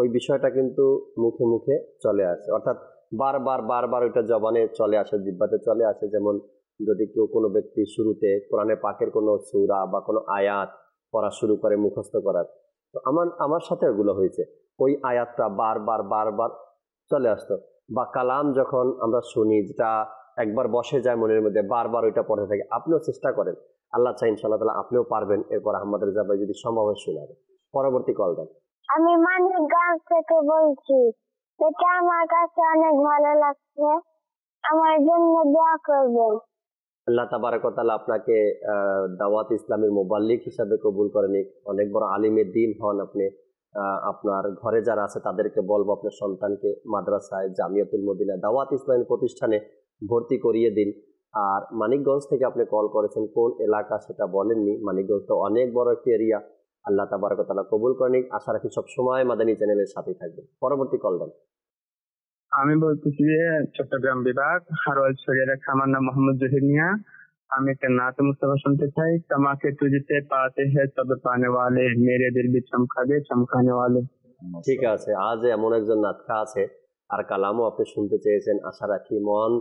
ওই বিষয়টা কিন্তু মুখে মুখে চলে আসে, অর্থাৎ বারবার বারবার ওইটা জবানে চলে আসে, জিহ্বাতে চলে আসে। যেমন যদি কেউ কোনো ব্যক্তি শুরুতে কোরআনে পাকের কোনো সূরা বা কোনো আয়াত পড়া শুরু করে মুখস্থ করার, তো আমার সাথে ওগুলো হয়েছে, ওই আয়াতটা বারবার বারবার চলে আসতো। বা কালাম যখন আমরা শুনি, যেটা একবার বসে যায় মনের মধ্যে, বারবার ওইটা পড়তে থাকে। আপনিও চেষ্টা করেন, আল্লাহ চাই ইনশাআল্লাহ তাআলা আপনিও পারবেন। এরপর আহমদ রেজা ভাই যদি সম্ভব হয় শোনাবে। পরবর্তী কল দেন। আমি মানিকগঞ্জ থেকে বলছি। এটা আমার কাছে অনেক ভালো লাগছে, আমার জন্য দোয়া করবেন। আল্লাহ তাবারক ওয়া তাআলা আপনাকে দাওয়াত ইসলামের মুবাল্লিগ হিসাবে কবুল করে নিক। অনেক বড় আলিমের দিন হন আপনি। আপনার ঘরে যারা আছে তাদেরকে বলবো আপনার সন্তানকে মাদ্রাসায়, জামিয়াতুল মদিনা, দাওয়াত ইসলামের প্রতিষ্ঠানে ভর্তি করিয়ে দিন। আর মানিকগঞ্জ থেকে আপনি কল করেছেন, কোন এলাকা সেটা বলেননি। মানিকগঞ্জ তো অনেক বড় একটি এরিয়া। আল্লাহ তাবারক ওয়া তাআলা কবুল করে নিক। আশা রাখি সবসময় মাদানী চ্যানেলের সাথে থাকবেন। পরবর্তী কল দেন। আমি বলতেছি যে চট্টগ্রাম বিভাগ হারোয়াল শরিয়ার, আমার নাম মোহাম্মদ জহির মিয়া। আমি একটা নাত মুস্তাফা শুনতে চাই। তামাকে তুঝতে পাতে হ্যায় সব পানে ওয়ালে, মেরে দিল ভি চমকা দে চমকানে ওয়ালে। ঠিক আছে, আজ এমন একজন নাতখা আছে আর কালামও আপনি শুনতে চেয়েছেন। আশা রাখি মন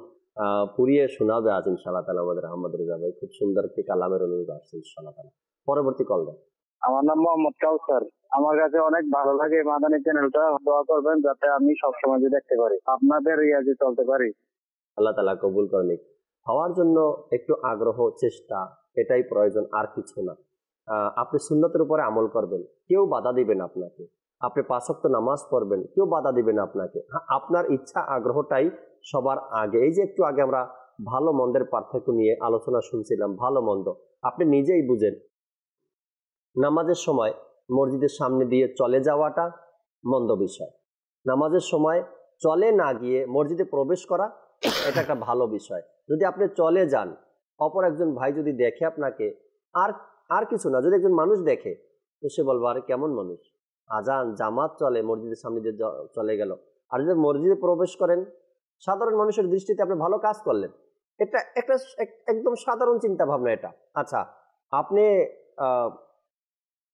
পুরিয়ে শোনাবে আজ ইনশাআল্লাহ তাআলা আমাদের আহমদ রেজা ভাই। খুব সুন্দর একটি কালামের অনুরোধ আসছে ইনশাআল্লাহ তাআলা। পরবর্তী কল দেন। আমার নাম মোহাম্মদ কাউসার। আমার কাছে অনেক ভালো লাগে মাদানী চ্যানেলটা। দোয়া করবেন যাতে আমি সবসময় দেখতে পারি, আপনাদের রিয়াজে চলতে পারি। আল্লাহ তাআলা কবুল করে নিক। হওয়ার জন্য একটু আগ্রহ, চেষ্টা, এটাই প্রয়োজন, আর কিছু না। আপনি সুন্নতের উপরে আমল করবেন, কেউ বাধা দিবেন আপনাকে। আপনি 5 ওয়াক্ত নামাজ পড়বেন, কেউ বাধা দিবেন আপনাকে। আপনার ইচ্ছা আগ্রহটাই সবার আগে। এই যে একটু আগে আমরা ভালো মন্দের পার্থক্য নিয়ে আলোচনা শুনছিলাম, ভালো মন্দ আপনি নিজেই বুঝেন। নামাজের সময় মসজিদের সামনে দিয়ে চলে যাওয়াটা মন্দ বিষয়। নামাজের সময় চলে না গিয়ে মসজিদে প্রবেশ করা এটা একটা ভালো বিষয়। যদি আপনি চলে যান, অপর একজন ভাই যদি দেখে আপনাকে, আর কিছু না, যদি একজন মানুষ দেখে, তো সে বলবো আরে কেমন মানুষ, আজান জামাত চলে, মসজিদের সামনে দিয়ে চলে গেল। আর যদি মসজিদে প্রবেশ করেন, সাধারণ মানুষের দৃষ্টিতে আপনি ভালো কাজ করলেন। এটা একটা একদম সাধারণ চিন্তা ভাবনা এটা। আচ্ছা, আপনি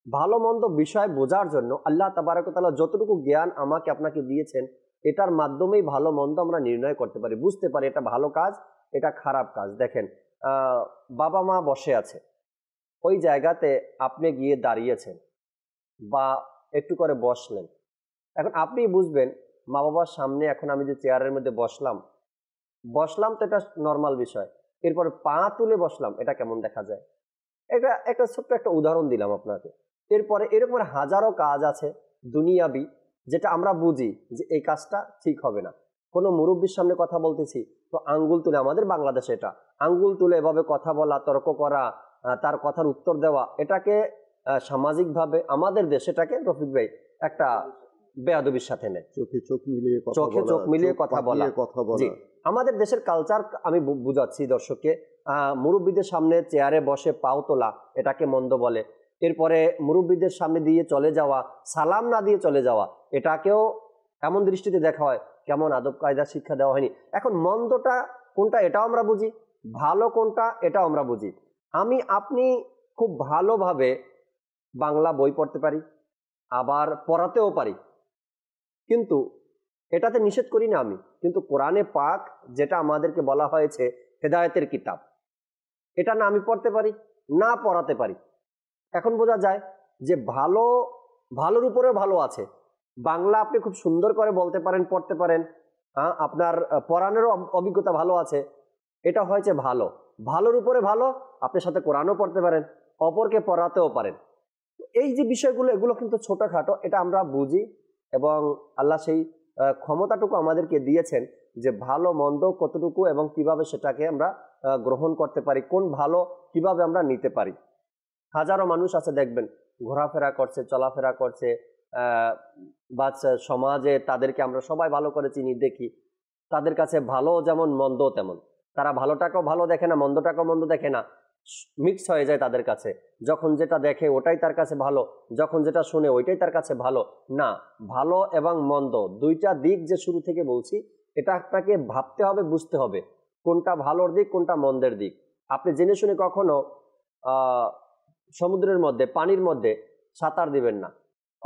ভালো মন্দ বিষয় বোঝার জন্য আল্লাহ তাবারক ওয়া তাআলা যতটুকু জ্ঞান আমাকে আপনাকে দিয়েছেন, এটার মাধ্যমেই ভালো মন্দ আমরা নির্ণয় করতে পারি, বুঝতে পারি এটা ভালো কাজ, এটা খারাপ কাজ। দেখেন, বাবা মা বসে আছে, ওই জায়গাতে আপনি গিয়ে দাঁড়িয়েছেন বা একটু করে বসলেন। এখন আপনি বুঝবেন মা বাবার সামনে এখন আমি যে চেয়ারের মধ্যে বসলাম তো এটা নর্মাল বিষয়। এরপর পা তুলে বসলাম, এটা কেমন দেখা যায়। এটা একটা ছোট্ট একটা উদাহরণ দিলাম আপনাকে। এরপরে এরকম হাজারো কাজ আছে দুনিয়াবি, যেটা আমরা বুঝি যে এই কাজটা ঠিক হবে না। কোনো মুরব্বীর সামনে কথা বলতেছি, তো আঙ্গুল তুলে, আমাদের বাংলাদেশে এটা আঙ্গুল তুলে এভাবে কথা বলা, তর্ক করা, তার কথার উত্তর দেওয়া, এটাকে সামাজিকভাবে আমাদের দেশেটাকে রফিক ভাই একটা বেয়াদবির সাথে নেয়। চোখে চোখ মিলিয়ে কথা বলা। জি, আমাদের দেশের কালচার আমি বুঝাচ্ছি দর্শককে। মুরব্বীদের সামনে চেয়ারে বসে পাও তোলা, এটাকে মন্দ বলে। এরপরে মুরব্বীদের সামনে দিয়ে চলে যাওয়া, সালাম না দিয়ে চলে যাওয়া, এটাকেও এমন দৃষ্টিতে দেখা হয় কেমন আদব কায়দা শিক্ষা দেওয়া হয়নি। এখন মন্দটা কোনটা এটাও আমরা বুঝি, ভালো কোনটা এটাও আমরা বুঝি। আপনি খুব ভালোভাবে বাংলা বই পড়তে পারি, আবার পড়াতেও পারি, কিন্তু এটাতে নিষেধ করি না আমি। কিন্তু কোরআনে পাক যেটা আমাদেরকে বলা হয়েছে হেদায়েতের কিতাব, এটা না আমি পড়তে পারি না পড়াতে পারি। এখন বোঝা যায় যে ভালোর উপরেও ভালো আছে। বাংলা আপনি খুব সুন্দর করে বলতে পারেন, পড়তে পারেন, আপনার পড়ানোর অভিজ্ঞতা ভালো আছে, এটা হয়েছে ভালোর উপরে ভালো। আপনার সাথে কোরআনও পড়তে পারেন, অপরকে পড়াতেও পারেন। এই যে বিষয়গুলো, এগুলো কিন্তু ছোটখাটো, এটা আমরা বুঝি এবং আল্লাহ সেই ক্ষমতাটুকু আমাদেরকে দিয়েছেন যে ভালো মন্দ কতটুকু এবং কিভাবে সেটাকে আমরা গ্রহণ করতে পারি, কোন ভালো কিভাবে আমরা নিতে পারি। হাজারো মানুষ আছে দেখবেন ঘোরাফেরা করছে, চলাফেরা করছে, বা সমাজে তাদেরকে আমরা সবাই ভালো করে চিনি, দেখি, তাদের কাছে ভালো যেমন মন্দ তেমন। তারা ভালোটাকেও ভালো দেখে না, মন্দটাকেও মন্দ দেখে না, মিক্স হয়ে যায় তাদের কাছে। যখন যেটা দেখে ওটাই তার কাছে ভালো, যখন যেটা শুনে ওইটাই তার কাছে ভালো না। ভালো এবং মন্দ দুইটা দিক যে শুরু থেকে বলছি, এটা আপনাকে ভাবতে হবে, বুঝতে হবে কোনটা ভালোর দিক কোনটা মন্দের দিক। আপনি জেনে শুনে কখনো সমুদ্রের মধ্যে, পানির মধ্যে সাঁতার দিবেন না,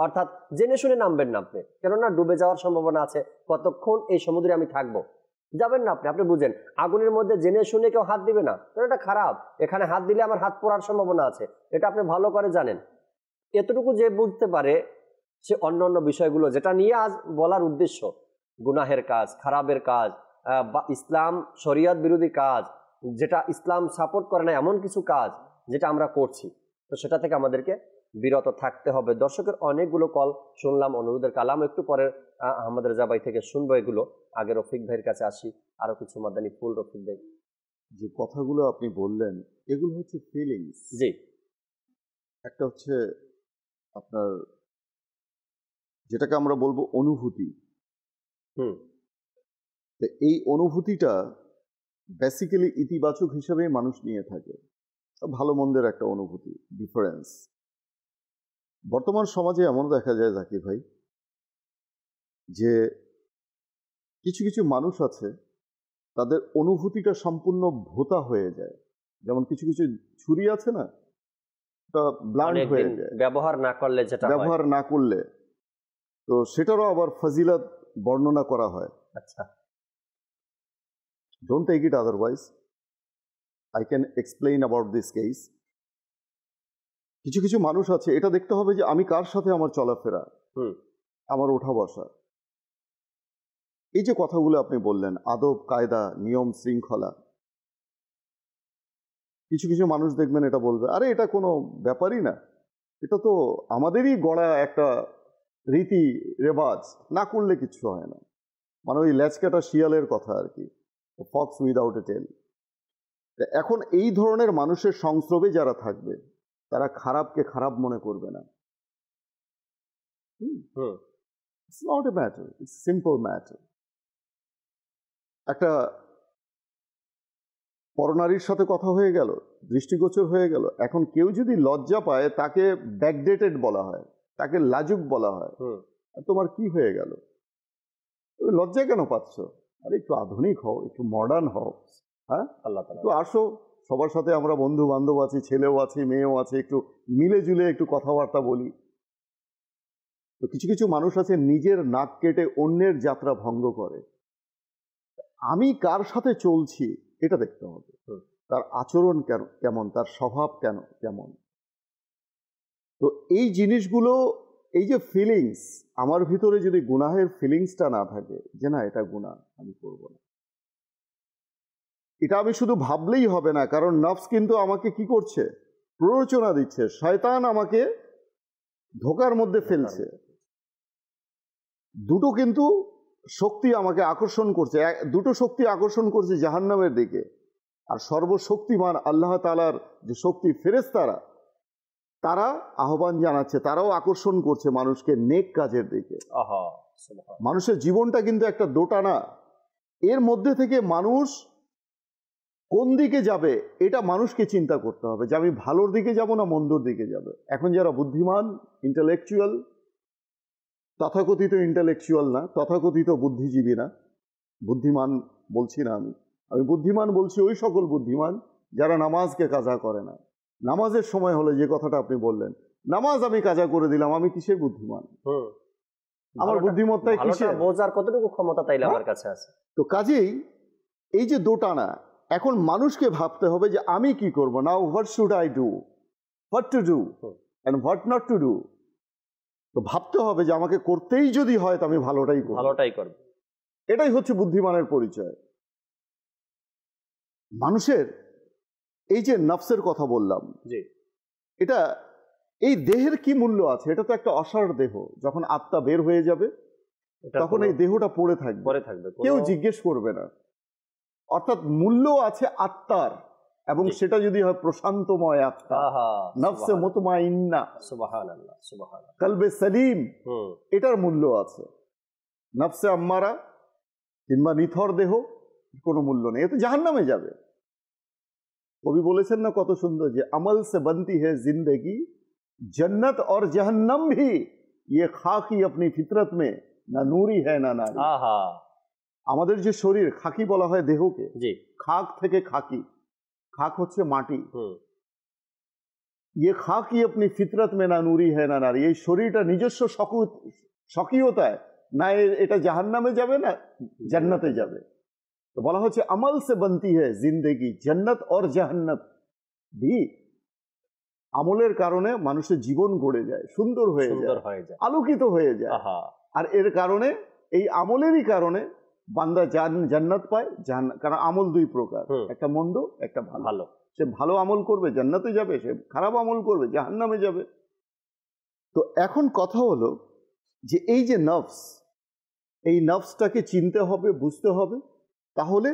অর্থাৎ জেনে শুনে নামবেন না আপনি, কেননা ডুবে যাওয়ার সম্ভাবনা আছে। কতক্ষণ এই সমুদ্রে আমি থাকবো, যাবেন না আপনি। আপনি বুঝেন আগুনের মধ্যে জেনে শুনে কেউ হাত দিবে না, কারণ এটা খারাপ। এখানে হাত দিলে আমার হাত পোড়ার সম্ভাবনা আছে, এটা আপনি ভালো করে জানেন। এতটুকু যে বুঝতে পারে সে অন্য অন্য বিষয়গুলো যেটা নিয়ে আজ বলার উদ্দেশ্য, গুনাহের কাজ, খারাপের কাজ, বা ইসলাম শরিয়ত বিরোধী কাজ, যেটা ইসলাম সাপোর্ট করে না এমন কিছু কাজ যেটা আমরা করছি, তো সেটা থেকে আমাদেরকে বিরত থাকতে হবে। দর্শকের অনেকগুলো কল শুনলাম, অনুরোধের কালাম একটু পরে আমাদের জাবাই থেকে শুনবো এগুলো। আগে রফিক ভাইয়ের কাছে আসি, আরো কিছু মাদানী ফুল। রফিক ভাই, যে কথাগুলো আপনি বললেন এগুলো হচ্ছে ফিলিংস। জি, একটা হচ্ছে আপনার যেটাকে আমরা বলবো অনুভূতি। তো এই অনুভূতিটা বেসিক্যালি ইতিবাচক হিসেবে মানুষ নিয়ে থাকে, ভালো মন্দের একটা অনুভূতি, ডিফারেন্স। বর্তমান সমাজে এমন দেখা যায় জাকির ভাই যে কিছু কিছু মানুষ আছে তাদের অনুভূতিটা সম্পূর্ণ ভোতা হয়ে যায়। যেমন কিছু কিছু ছুরি আছে না, এটা ব্লান্ট হয়ে যায় ব্যবহার না করলে, যেটা ব্যবহার না করলে, তো সেটারও আবার ফজিলত বর্ণনা করা হয়। আচ্ছা, don't take it otherwise, I can explain about this case. কিছু কিছু মানুষ আছে এটা দেখতে হবে যে আমি কার সাথে আমার চলাফেরা, আমার ওঠা বসা, এই যে কথাগুলো আপনি বললেন, আদব কায়দা নিয়ম শৃঙ্খলা। কিছু কিছু মানুষ দেখবেন এটা বলবে, আরে এটা কোনো ব্যাপারই না, এটা তো আমাদেরই গড়া একটা রীতি রেওয়াজ, না করলে কিছু হয় না। মানে ওই ল্যাচকাটা শিয়ালের কথা আর কি, ফক্স উইদাউট এ টেল। এখন এই ধরনের মানুষের সংস্রবে যারা থাকবে তারা খারাপকে খারাপ মনে করবে না। It's not a matter, it's a simple matter. একটা পরনারীর সাথে কথা হয়ে গেল, দৃষ্টিগোচর হয়ে গেল, এখন কেউ যদি লজ্জা পায় তাকে ব্যাকডেটেড বলা হয়, তাকে লাজুক বলা হয়। তোমার কি হয়ে গেল, তুমি লজ্জা কেন পাচ্ছ? আরে একটু আধুনিক হও, একটু মডার্ন হও। হ্যাঁ, আল্লাহ একটু আসো, সবার সাথে আমরা বন্ধু বান্ধব আছি, ছেলেও আছি মেয়েও আছে, একটু মিলে জুলে একটু কথাবার্তা বলি। তো কিছু কিছু মানুষ আছে নিজের নাক কেটে অন্যের যাত্রা ভঙ্গ করে। আমি কার সাথে চলছি এটা দেখতে হবে, তার আচরণ কেমন, তার স্বভাব কেমন। তো এই জিনিসগুলো, এই যে ফিলিংস, আমার ভিতরে যদি গুনাহের ফিলিংসটা না থাকে যে না এটা গুনাহ, আমি করব না, এটা আমি শুধু ভাবলেই হবে না, কারণ নফস কিন্তু আমাকে কি করছে, প্ররোচনা দিচ্ছে, শয়তান আমাকে ধোকার মধ্যে ফেলছে। দুটো কিন্তু শক্তি আমাকে আকর্ষণ করছে, দুটো শক্তি আকর্ষণ করছে জাহান্নামের দিকে। আর সর্বশক্তিমান আল্লাহ তাআলার যে শক্তি, ফেরেশতারা, তারা আহ্বান জানাচ্ছে, তারাও আকর্ষণ করছে মানুষকে নেক কাজের দিকে। মানুষের জীবনটা কিন্তু একটা দোটানা, এর মধ্যে থেকে মানুষ কোন দিকে যাবে এটা মানুষকে চিন্তা করতে হবে, যে আমি ভালোর দিকে যাব না মন্দর দিকে যাবে। এখন যারা বুদ্ধিমান, ইন্টেলেকচুয়াল, তথাকথিত ইন্টেলেকচুয়াল না, তথাকথিত বুদ্ধিজীবী না, বুদ্ধিমান বলছি না আমি বুদ্ধিমান বলছি ওই সকল বুদ্ধিমান যারা নামাজকে কাজা করে না। নামাজের সময় হলে যে কথাটা আপনি বললেন, নামাজ আমি কাজা করে দিলাম, আমি কিসের বুদ্ধিমান? আমার বুদ্ধিমত্তায় কিসের? বোঝার কতটুকু ক্ষমতা তাইলে আমার কাছে আছে? তো কাজেই এই যে দোটানা, এখন মানুষকে ভাবতে হবে যে আমি কি করব, now what should I do, what to do and what not to do. তো ভাবতে হবে যে আমাকে করতেই যদি হয় তো আমি ভালোটাই করব। এটাই হচ্ছে বুদ্ধিমানের পরিচয়। মানুষের এই যে নফসের কথা বললাম, এটা এই দেহের কি মূল্য আছে? এটা তো একটা অসার দেহ, যখন আত্মা বের হয়ে যাবে তখন এই দেহটা পড়ে থাকবে, কেউ জিজ্ঞেস করবে না। অর্থাৎ মূল্য আছে আত্মার, এবং সেটা যদি হয় প্রশান্তময় আত্মা, নফসে মুতমাইন্না, সুবহানাল্লাহ সুবহানাল্লাহ, কলবে সলিম, এটার মূল্য আছে। নফসে আম্মারা কিংবা নিথর দেহ, কোনো মূল্য নেই, এ তো জাহান্নামে যাবে। কবি বলেছেন না কত সুন্দর, যে আমল সে বনতি হে জিন্দগি, জন্নত और जहन्नम भी ये खाकी अपनी फितरत में ना नूरी है ना नारी। আমাদের যে শরীর, খাকি বলা হয় দেহকে, খাক থেকে খাকি, খাক হচ্ছে মাটি, ये खाक ही अपनी फितरत में ना नूरी है না নারী, এই শরীরটা নিজস্ব স্বকীয়তায় না এটা জাহান্নামে যাবে না জান্নাতে যাবে। তো বলা হচ্ছে আমল সে বনতি है जिंदगी जन्नत और जहन्नत भी। আমলের কারণে মানুষের জীবন গড়ে যায়, সুন্দর হয়ে যায়, আলোকিত হয়ে যায়। আর এর কারণে এই আমলেরই কারণে বান্দা জান্নাত পায়। কারণ আমল দুই প্রকার, একটা মন্দ একটা ভালো। সে ভালো আমল করবে জান্নাতে যাবে, সে খারাপ আমল করবে জাহান্নামে যাবে। তো এখন কথা হলো যে এই যে নফস, এই নফসটাকে চিনতে হবে, বুঝতে হবে, তাহলে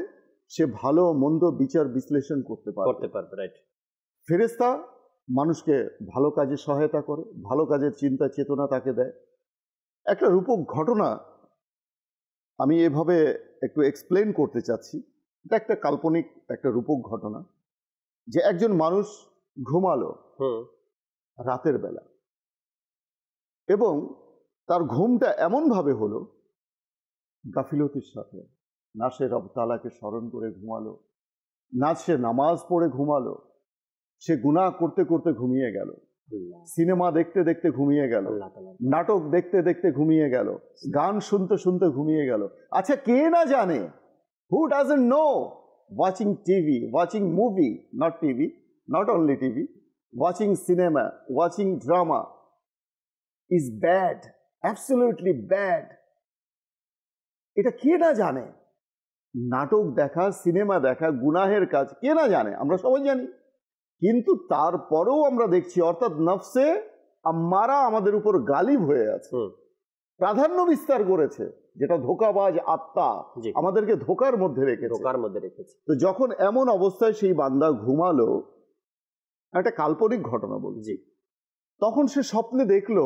সে ভালো মন্দ বিচার বিশ্লেষণ করতে পারবে। রাইট। ফেরেশতা মানুষকে ভালো কাজে সহায়তা করে, ভালো কাজের চিন্তা চেতনা তাকে দেয়। একটা রূপক ঘটনা আমি এভাবে একটু এক্সপ্লেন করতে চাচ্ছি। এটা একটা কাল্পনিক একটা রূপক ঘটনা, যে একজন মানুষ ঘুমালো রাতের বেলা, এবং তার ঘুমটা এমনভাবে হলো গাফিলতির সাথে। না সে রব তাআলাকে স্মরণ করে ঘুমালো, না সে নামাজ পড়ে ঘুমালো, সে গুনাহ করতে করতে ঘুমিয়ে গেল, সিনেমা দেখতে দেখতে ঘুমিয়ে গেল, নাটক দেখতে দেখতে ঘুমিয়ে গেল, গান শুনতে শুনতে ঘুমিয়ে গেল। আচ্ছা, কে না জানে, who doesn't know, watching TV, watching movie, not TV, not only TV, watching cinema, watching drama is bad, absolutely bad. এটা কে না জানে? নাটক দেখা, সিনেমা দেখা গুনাহের কাজ, কে না জানে? আমরা সবাই জানি। কিন্তু তারপরেও আমরা দেখছি, অর্থাৎ নফসে আম্মারা আমাদের উপর গালিব হয়ে আছে, প্রাধান্য বিস্তার করেছে, যেটা ধোঁকাবাজ আত্মা আমাদেরকে ধোঁকার মধ্যে রেখেছে। তো যখন এমন অবস্থায় সেই বান্দা ঘুমালো, একটা কাল্পনিক ঘটনা বলছি, তখন সে স্বপ্নে দেখলো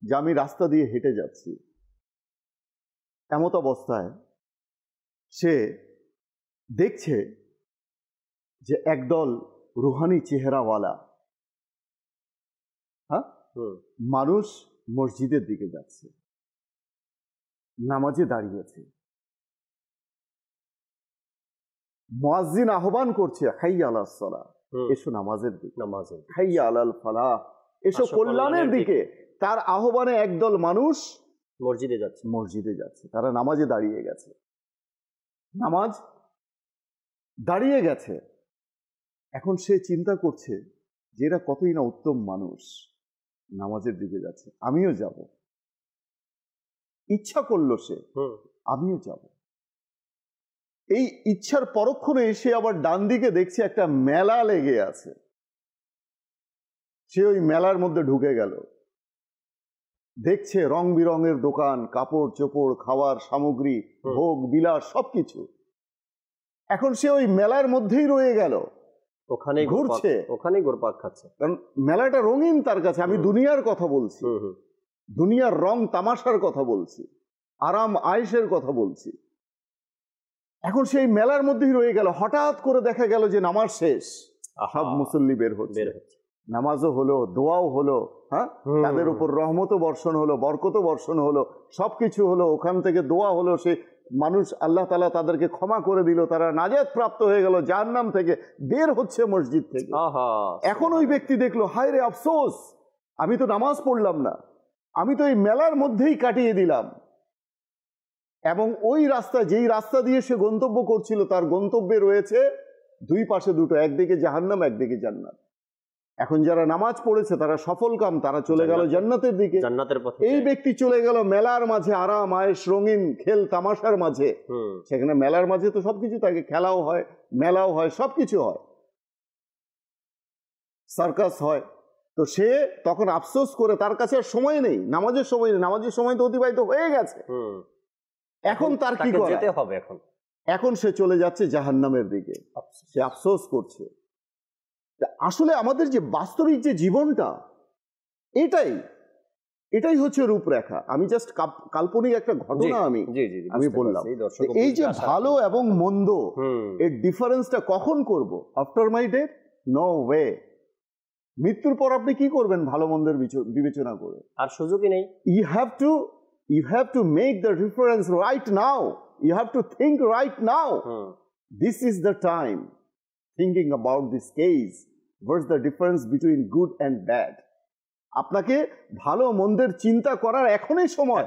যে আমি রাস্তা দিয়ে হেঁটে যাচ্ছি। এমত অবস্থায় সে দেখছে যে একদল রুহানি চেহারাওয়ালা মানুষ মসজিদের দিকে যাচ্ছে, নামাজে দাঁড়িয়েছে। মুয়াজ্জিন আহ্বান করছে, হাইয়া আলাস সালাহ, এসো নামাজের দিকে, হাইয়া আলাল ফালাহ, এসো কল্যাণের দিকে। তার আহ্বানে একদল মানুষ মসজিদে যাচ্ছে, তারা নামাজে দাঁড়িয়ে গেছে, নামাজ দাঁড়িয়ে গেছে। এখন সে চিন্তা করছে যে এরা কতই না উত্তম মানুষ, নামাজের দিকে যাচ্ছে, আমিও যাব। ইচ্ছা করলো সে, আমিও যাব। এই ইচ্ছার পরক্ষণে সে আবার ডান দিকে দেখছে একটা মেলা লেগে আছে। সে ওই মেলার মধ্যে ঢুকে গেল, দেখছে রং বিরঙের দোকান, কাপড় চোপড়, খাওয়ার সামগ্রী, ভোগ বিলাস সবকিছু। এখন সে ওই মেলার মধ্যেই রয়ে গেল, ওখানে ঘুরছে, ওখানে ঘুরপাক খাচ্ছে, কারণ মেলাটা রঙিন তার কাছে। আমি দুনিয়ার কথা বলছি, দুনিয়ার রং তামাশার কথা বলছি, আরাম আয়েশের কথা বলছি। এখন সেই মেলার মধ্যেই রয়ে গেল। হঠাৎ করে দেখা গেল যে নামাজ শেষ, সব মুসল্লি বের হচ্ছে, নামাজও হলো, দোয়াও হলো, হ্যাঁ, তাদের উপর রহমতও বর্ষণ হলো, বরকতও বর্ষণ হলো, সবকিছু হলো। ওখান থেকে দোয়া হলো, সে মানুষ আল্লাহ তাআলা তাদেরকে ক্ষমা করে দিল, তারা নাজাত প্রাপ্ত হয়ে গেল, জাহান্নাম থেকে বের হচ্ছে মসজিদ থেকে। এখন ওই ব্যক্তি দেখলো, হায় রে আফসোস, আমি তো নামাজ পড়লাম না, আমি তো এই মেলার মধ্যেই কাটিয়ে দিলাম। এবং ওই রাস্তা, যেই রাস্তা দিয়ে সে গন্তব্য করছিল, তার গন্তব্যে রয়েছে দুই পাশে দুটো, একদিকে জাহান্নাম, একদিকে জান্নাত। এখন যারা নামাজ পড়েছে তারা সফল কাম, তারা চলে গেল জান্নাতের দিকে, জান্নাতের পথে। এই ব্যক্তি চলে গেল মেলার মাঝে, আরাম আয়েশ রঙিন খেল তামাশার মাঝে। সেখানে মেলার মাঝে তো সবকিছু থাকে, খেলাও হয়, মেলাও হয়, সবকিছু হয়, সার্কাস হয়। তো সে তখন আফসোস করে, তার কাছে আর সময় নেই, নামাজের সময় নেই, নামাজের সময় তো অতিবাহিত হয়ে গেছে। এখন তার কি করতে হবে? এখন সে চলে যাচ্ছে জাহান্নামের দিকে, সে আফসোস করছে। আসলে আমাদের যে বাস্তবিক যে জীবনটা, এটাই হচ্ছে রূপরেখা। আমি জাস্ট কাল্পনিক একটা ঘটনা আমি বললাম। এই যে ভালো এবং মন্দ, এর ডিফারেন্সটা কখন করব? After my death? No way. মৃত্যুর পর আপনি কি করবেন ভালো মন্দের বিবেচনা করে? আর সুযোগই নেই। You have to make the difference right now. You have to think right now. This is the time. Thinking about this case, what's the difference between good and bad. আপনাকে ভালো মন্দের চিন্তা করার এখনই সময়,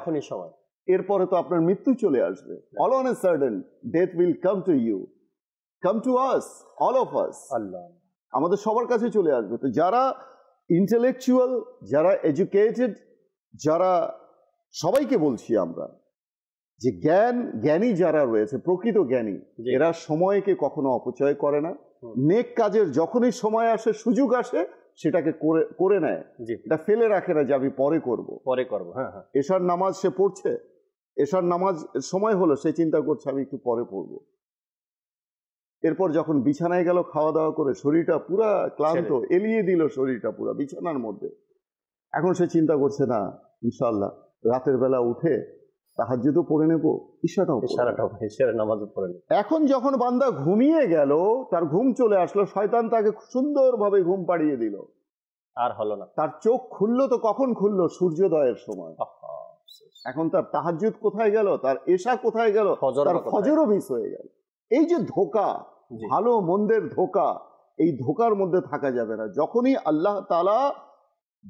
এরপরে তো আপনার মৃত্যু চলে আসবে। All on a certain death will come to you, come to us, all of us. Allah আমাদের সবার কাছে চলে আসবে। তো যারা ইন্টেলেকচুয়াল, যারা এডুকেটেড, যারা, সবাইকে বলছি আমরা যে জ্ঞানী যারা রয়েছে, প্রকৃত জ্ঞানী, এরা সময়কে কখনো অপচয় করে না। নেক কাজের যখনই সময় আসে, সুযোগ আসে, সেটাকে করে নেয়, এটা ফেলে রাখে না যে আমি পরে করব। হ্যাঁ। এশার নামাজ সে পড়ছে, এশার নামাজ সময় হলো, সে চিন্তা করছে আমি একটু পরে পড়বো। এরপর যখন বিছানায় গেল, খাওয়া দাওয়া করে শরীরটা পুরা ক্লান্ত, এলিয়ে দিল শরীরটা পুরা বিছানার মধ্যে। এখন সে চিন্তা করছে না, ইনশাআল্লাহ রাতের বেলা উঠে তাহাজ্জুদও পড়ে নেব, ইশারাটাও নামাজও পড়ে নেব। এখন যখন বান্দা ঘুমিয়ে গেল, তার ঘুম চলে আসলো, শয়তান তাকে সুন্দরভাবে ঘুম পাড়িয়ে দিল, আর হলো না। তার চোখ খুললো তো কখন খুললো? সূর্যোদয়ের সময়। এখন তার তাহাজ্জুদ কোথায় গেল, তার এশা কোথায় গেল, তার ফজরও মিস হয়ে গেল। এই যে ধোঁকা, ভালো মন্দের ধোঁকা, এই ধোঁকার মধ্যে থাকা যাবে না। যখনই আল্লাহ তাআলা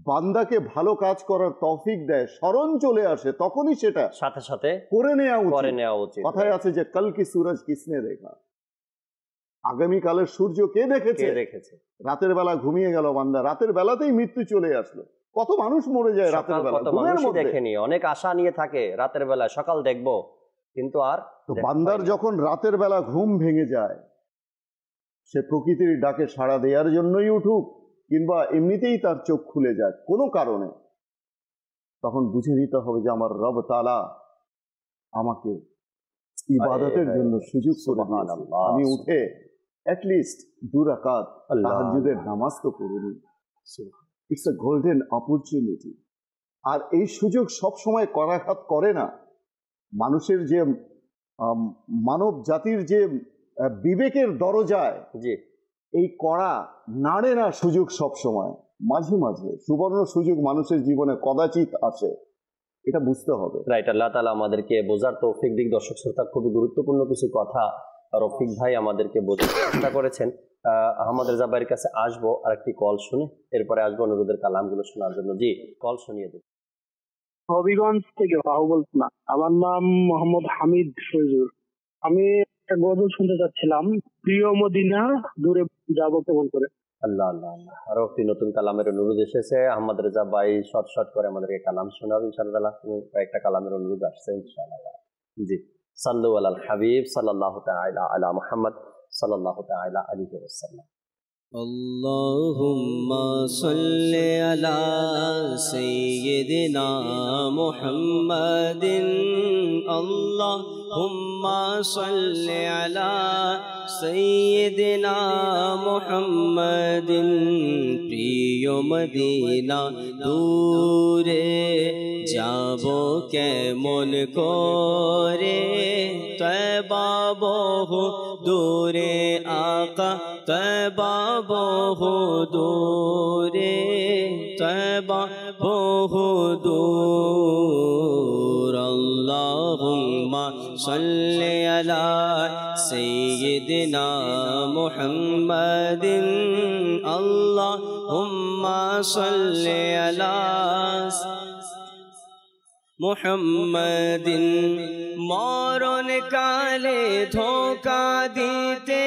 বান্দাকে ভালো কাজ করার তৌফিক দেয়, স্মরণ চলে আসে, তখনই সেটা সাথে সাথে করে নেওয়া উচিত। কথায় আছে যে কাল কি সূরজ কিসনে দেখা, আগামীকালের সূর্য কে দেখেছে? রাতের বেলা ঘুমিয়ে গেল বান্দা, রাতের বেলাতেই মৃত্যু চলে আসলো। কত মানুষ মরে যায় রাতের বেলা, ঘুমের মধ্যে দেখেনি, অনেক আশা নিয়ে থাকে রাতের বেলা, সকাল দেখবো, কিন্তু আর বান্দার যখন রাতের বেলা ঘুম ভেঙে যায়, সে প্রকৃতির ডাকে সাড়া দেওয়ার জন্যই উঠুক কিংবা এমনিতেই তার চোখ খুলে যায় কোনো কারণে, তখন বুঝে নিতে হবে যে আমার রব তাআলা আমাকে ইবাদতের জন্য সুযোগ করে দিয়েছে। আমি উঠে অ্যাটলিস্ট 2 রাকাত তাহাজ্জুদের নামাজ তো পড়ে নিই। It's a golden opportunity. আর এই সুযোগ সব সময় করাঘাত করে না। মানুষের যে মানব জাতির যে বিবেকের দরজায় এই কড়া নাড়ে না সুযোগ, সব সময় মাঝে মাঝে সুবর্ণ সুযোগ মানুষের জীবনে কদাচিৎ আসে, এটা বুঝতে হবে। রাইট। আল্লাহ তাআলা আমাদেরকে বোঝার তৌফিক দিক। দর্শক শ্রোতা, খুবই গুরুত্বপূর্ণ কিছু কথা রফিক ভাই আমাদেরকে বোঝার চেষ্টা করেছেন। আহমদ রেজা ভাইয়ের কাছে আসবো, আর একটি কল শুনে এরপরে আসবো অনুরোধের কালামগুলো শোনার জন্য। জি, কল শুনিয়ে দিন। হবিগঞ্জ থেকে বাহু বলছি না, আমার নাম মোহাম্মদ হামিদ ফৈজুর। আমি একটা গজল শুনতে চাচ্ছিলাম, প্রিয় মদিনা দূরে যাবো কেমন করে। আল্লাহ আল্লাহ আল্লাহ। আরো একটি নতুন কালামের অনুরোধ এসেছে। আহমদ রেজা ভাই শর্ট করে আমাদেরকে কালাম শোনাবে ইনশাআল্লাহ। একটা কালামের অনুরোধ আসছে ইনশাআল্লাহ। জি, সাল্লু আলাল হাবিব সাল্লাল্লাহু তাআলা আলা মুহাম্মদ সাল্লাল্লাহু তাআলা আলাইহি ওয়াসাল্লাম। আল্লাহুম্মা সাল্লি আলা সাইয়্যিদিনা মুহাম্মাদিন। আল্লাহুম্মা সাল্লি আলা সাইয়্যিদিনা মুহাম্মাদিন। প্রিয় মদিনা দূরে যাব কেমন করে, তয়বা বহু দূরে আকা, তয়বা বহু দূরে, তয়বা বহু দূর। আল্লাহুম্মা সাল্লি আলা সাইয়্যিদিনা মুহাম্মাদিন। আল্লাহুম্মা সাল্লি আলা মুহাম্মাদিন। মরণ কালে ধোঁকা দিতে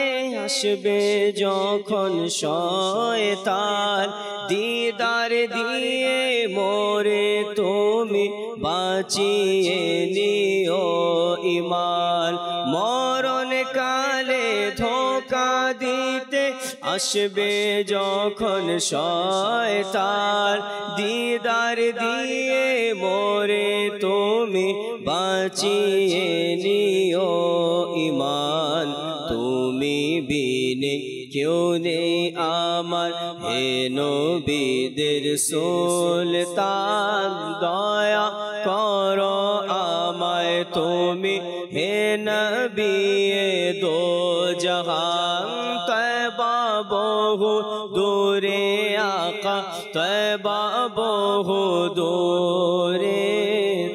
আসবে যখন শয়তান, দিদার দিয়ে মোরে তুমি বাঁচিয়ে নিও ঈমান। মরণ কালে ধোঁকা দিতে আসবে যখন শয়তান, দিদার দিয়ে মোরে তুমি বাঁচিয়ে নিও ঈমান। তুমি বিনে কেউ নেই আমার, হে নবীদের সুলতান। দয়া করো আমায় তুমি, হে নবী দো জাহান। তয়বা বহু দূরে আকা, তয়বা বহু দূরে,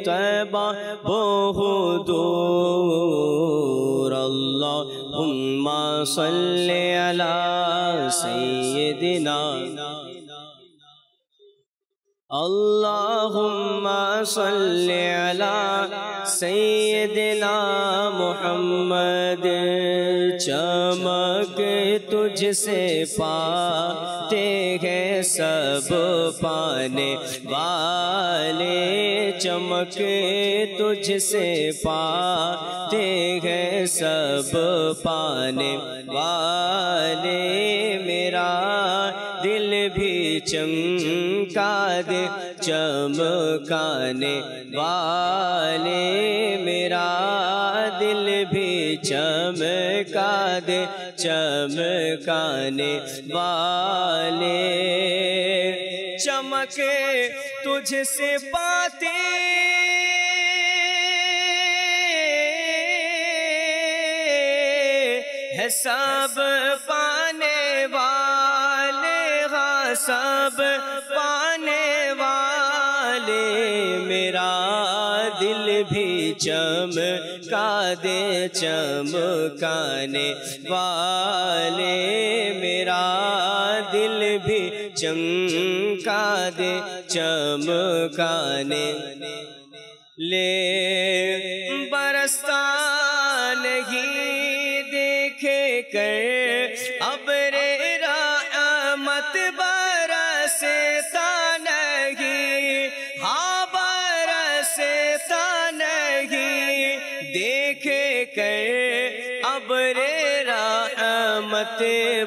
তয়বা বহু দূর। আল্লাহুম্মা সাল্লি আলা সাইয়্যিদিনা سيدنا اللهم صل على سيدنا محمد चमक तुझसे पाते हैं सब पाने वाले चमक तुझसे पाते हैं सब पाने वाले मेरा दिल भी चमका दे चमकाने वाले मेरा दिल भी चमका दे चमकाने वाले चमक तुझसे पाते है सब पाने वाले हाँ सब पाने वाले मेरा दिल भी चमका दे चमकाने वाले मेरा दिल भी चमका दे चमकाने ले बरसता नहीं देखे कर अबरे रहमत बरसता नहीं हाँ बरसता नहीं देखे कर अबरे रहमत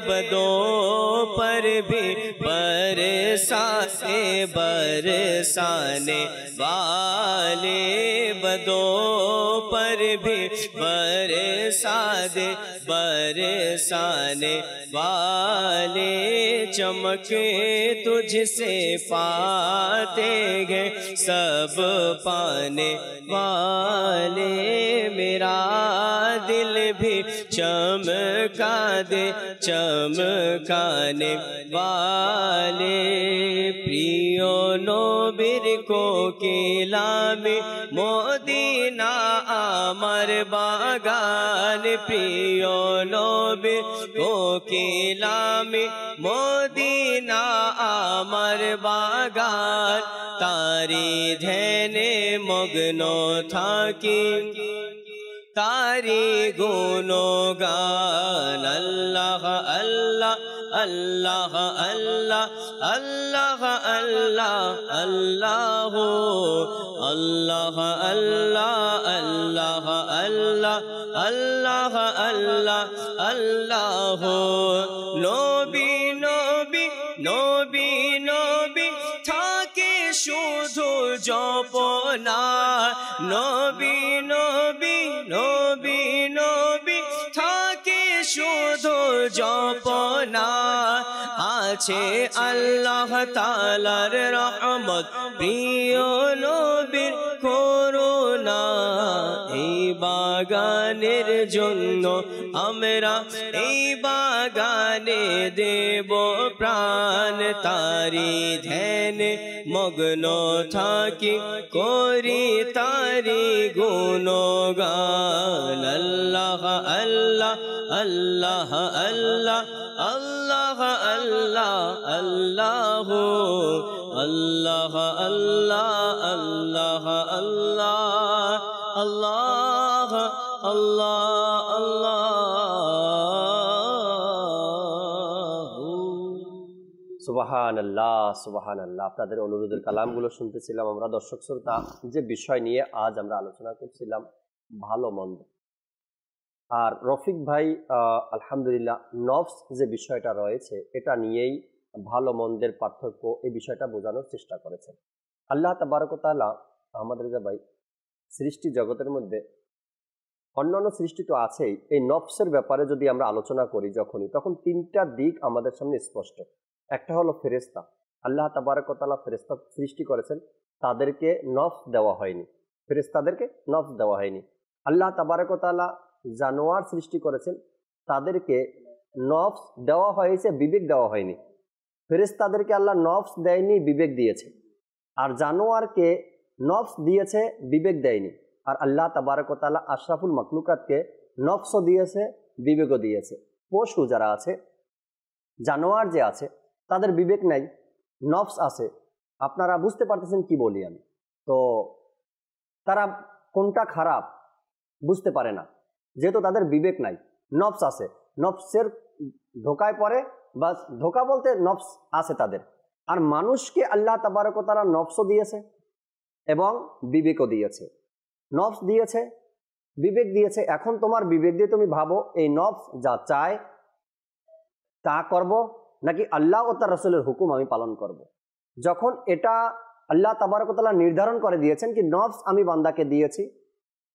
बदों पर भी बरसाने बरसाने वाले बदों पर भी बरसाने बरसाने वाले चमके तुझसे पाते हैं सब पाने वाले मेरा दिल भी चमका दे चमकाने वाले प्रियो नबीर को किलामे मोदीना आमर बागान प्रियो नबीर को किलामे मोदीना आमर बागान तारी ध्याने मग्नो थाकी तारी गुनो गान अल्लाह अल्लाह अल्लाह अल्लाह अल्लाह अल्लाह अल्लाह अल्लाह अल्लाह अल्लाह अल्लाह अल्लाह अल्लाह अल्लाह नबी नबी नबी नबी थाके शुधु जपना नबी नबी नबी नबी थाके शुधु जपना আছে আল্লাহ তাআলার রহমত প্রিয় নবীর করুণা এই বাগানের জন্য আমরা এই বাগানে দেব প্রাণ তারি ধ্যানে মগ্ন থাকি করি তারি গুণগান আল্লাহ আল্লাহ আল্লাহ আল্লাহ আল্লাহ আল্লাহ আল্লাহ আল্লাহ আল্লাহ আল্লাহ আল্লাহ আল্লাহ আল্লাহ আল্লাহ সুবহানাল্লাহ সুবহানাল্লাহ। আপনাদের অনুরোধের কালামগুলো শুনতেছিলাম আমরা। দর্শক শ্রোতা, যে বিষয় নিয়ে আজ আমরা আলোচনা করছিলাম ভালো মন্দ, আর রফিক ভাই আলহামদুলিল্লাহ নফস যে বিষয়টা রয়েছে এটা নিয়েই ভালো মন্দের পার্থক্য এই বিষয়টা বোঝানোর চেষ্টা করেছেন। আল্লাহ তাবারক ওয়া তাআলা আমাদের যে ভাই সৃষ্টি জগতের মধ্যে অন্যান্য সৃষ্টি তো আছেই, এই নফসের ব্যাপারে যদি আমরা আলোচনা করি যখনই, তখন তিনটা দিক আমাদের সামনে স্পষ্ট। একটা হলো ফেরেশতা। আল্লাহ তাবারক ওয়া তাআলা ফেরেশতা সৃষ্টি করেছেন, তাদেরকে নফস দেওয়া হয়নি, ফেরেশতাদেরকে নফস দেওয়া হয়নি। আল্লাহ তাবারক ওয়া তাআলা জানোয়ার সৃষ্টি করেছেন, তাদেরকে নফস দেওয়া হয়েছে, বিবেক দেওয়া হয়নি। ফেরেশতাদেরকে আল্লাহ নফস দেয়নি, বিবেক দিয়েছে। আর জানোয়ারকে নফস দিয়েছে, বিবেক দেয়নি। আর আল্লাহ তাবারক ওয়া তাআলা আশরাফুল মাখলুকাতকে নফসও দিয়েছে, বিবেকও দিয়েছে। পশু যারা আছে, জানোয়ার যে আছে, তাদের বিবেক নাই, নফস আছে। আপনারা বুঝতে পারতেছেন কি বলি আমি। তো তারা কোনটা খারাপ বুঝতে পারে না, যেহেতু তাদের বিবেক নাই, নফস আছে, নফসের ধোকায় পড়ে। বা ধোকা বলতে নফস আছে তাদের। আর মানুষকে আল্লাহ তাবারক ওয়া তাআলা নফসও দিয়েছে এবং বিবেকও দিয়েছে। নফস দিয়েছে, বিবেক দিয়েছে। এখন তোমার বিবেক দিয়ে তুমি ভাবো এই নফস যা চায় তা করব, নাকি আল্লাহ ও তার রাসূলের হুকুম আমি পালন করব। যখন এটা আল্লাহ তাবারক ওয়া তাআলা নির্ধারণ করে দিয়েছেন কি নফস আমি বান্দাকে দিয়েছি,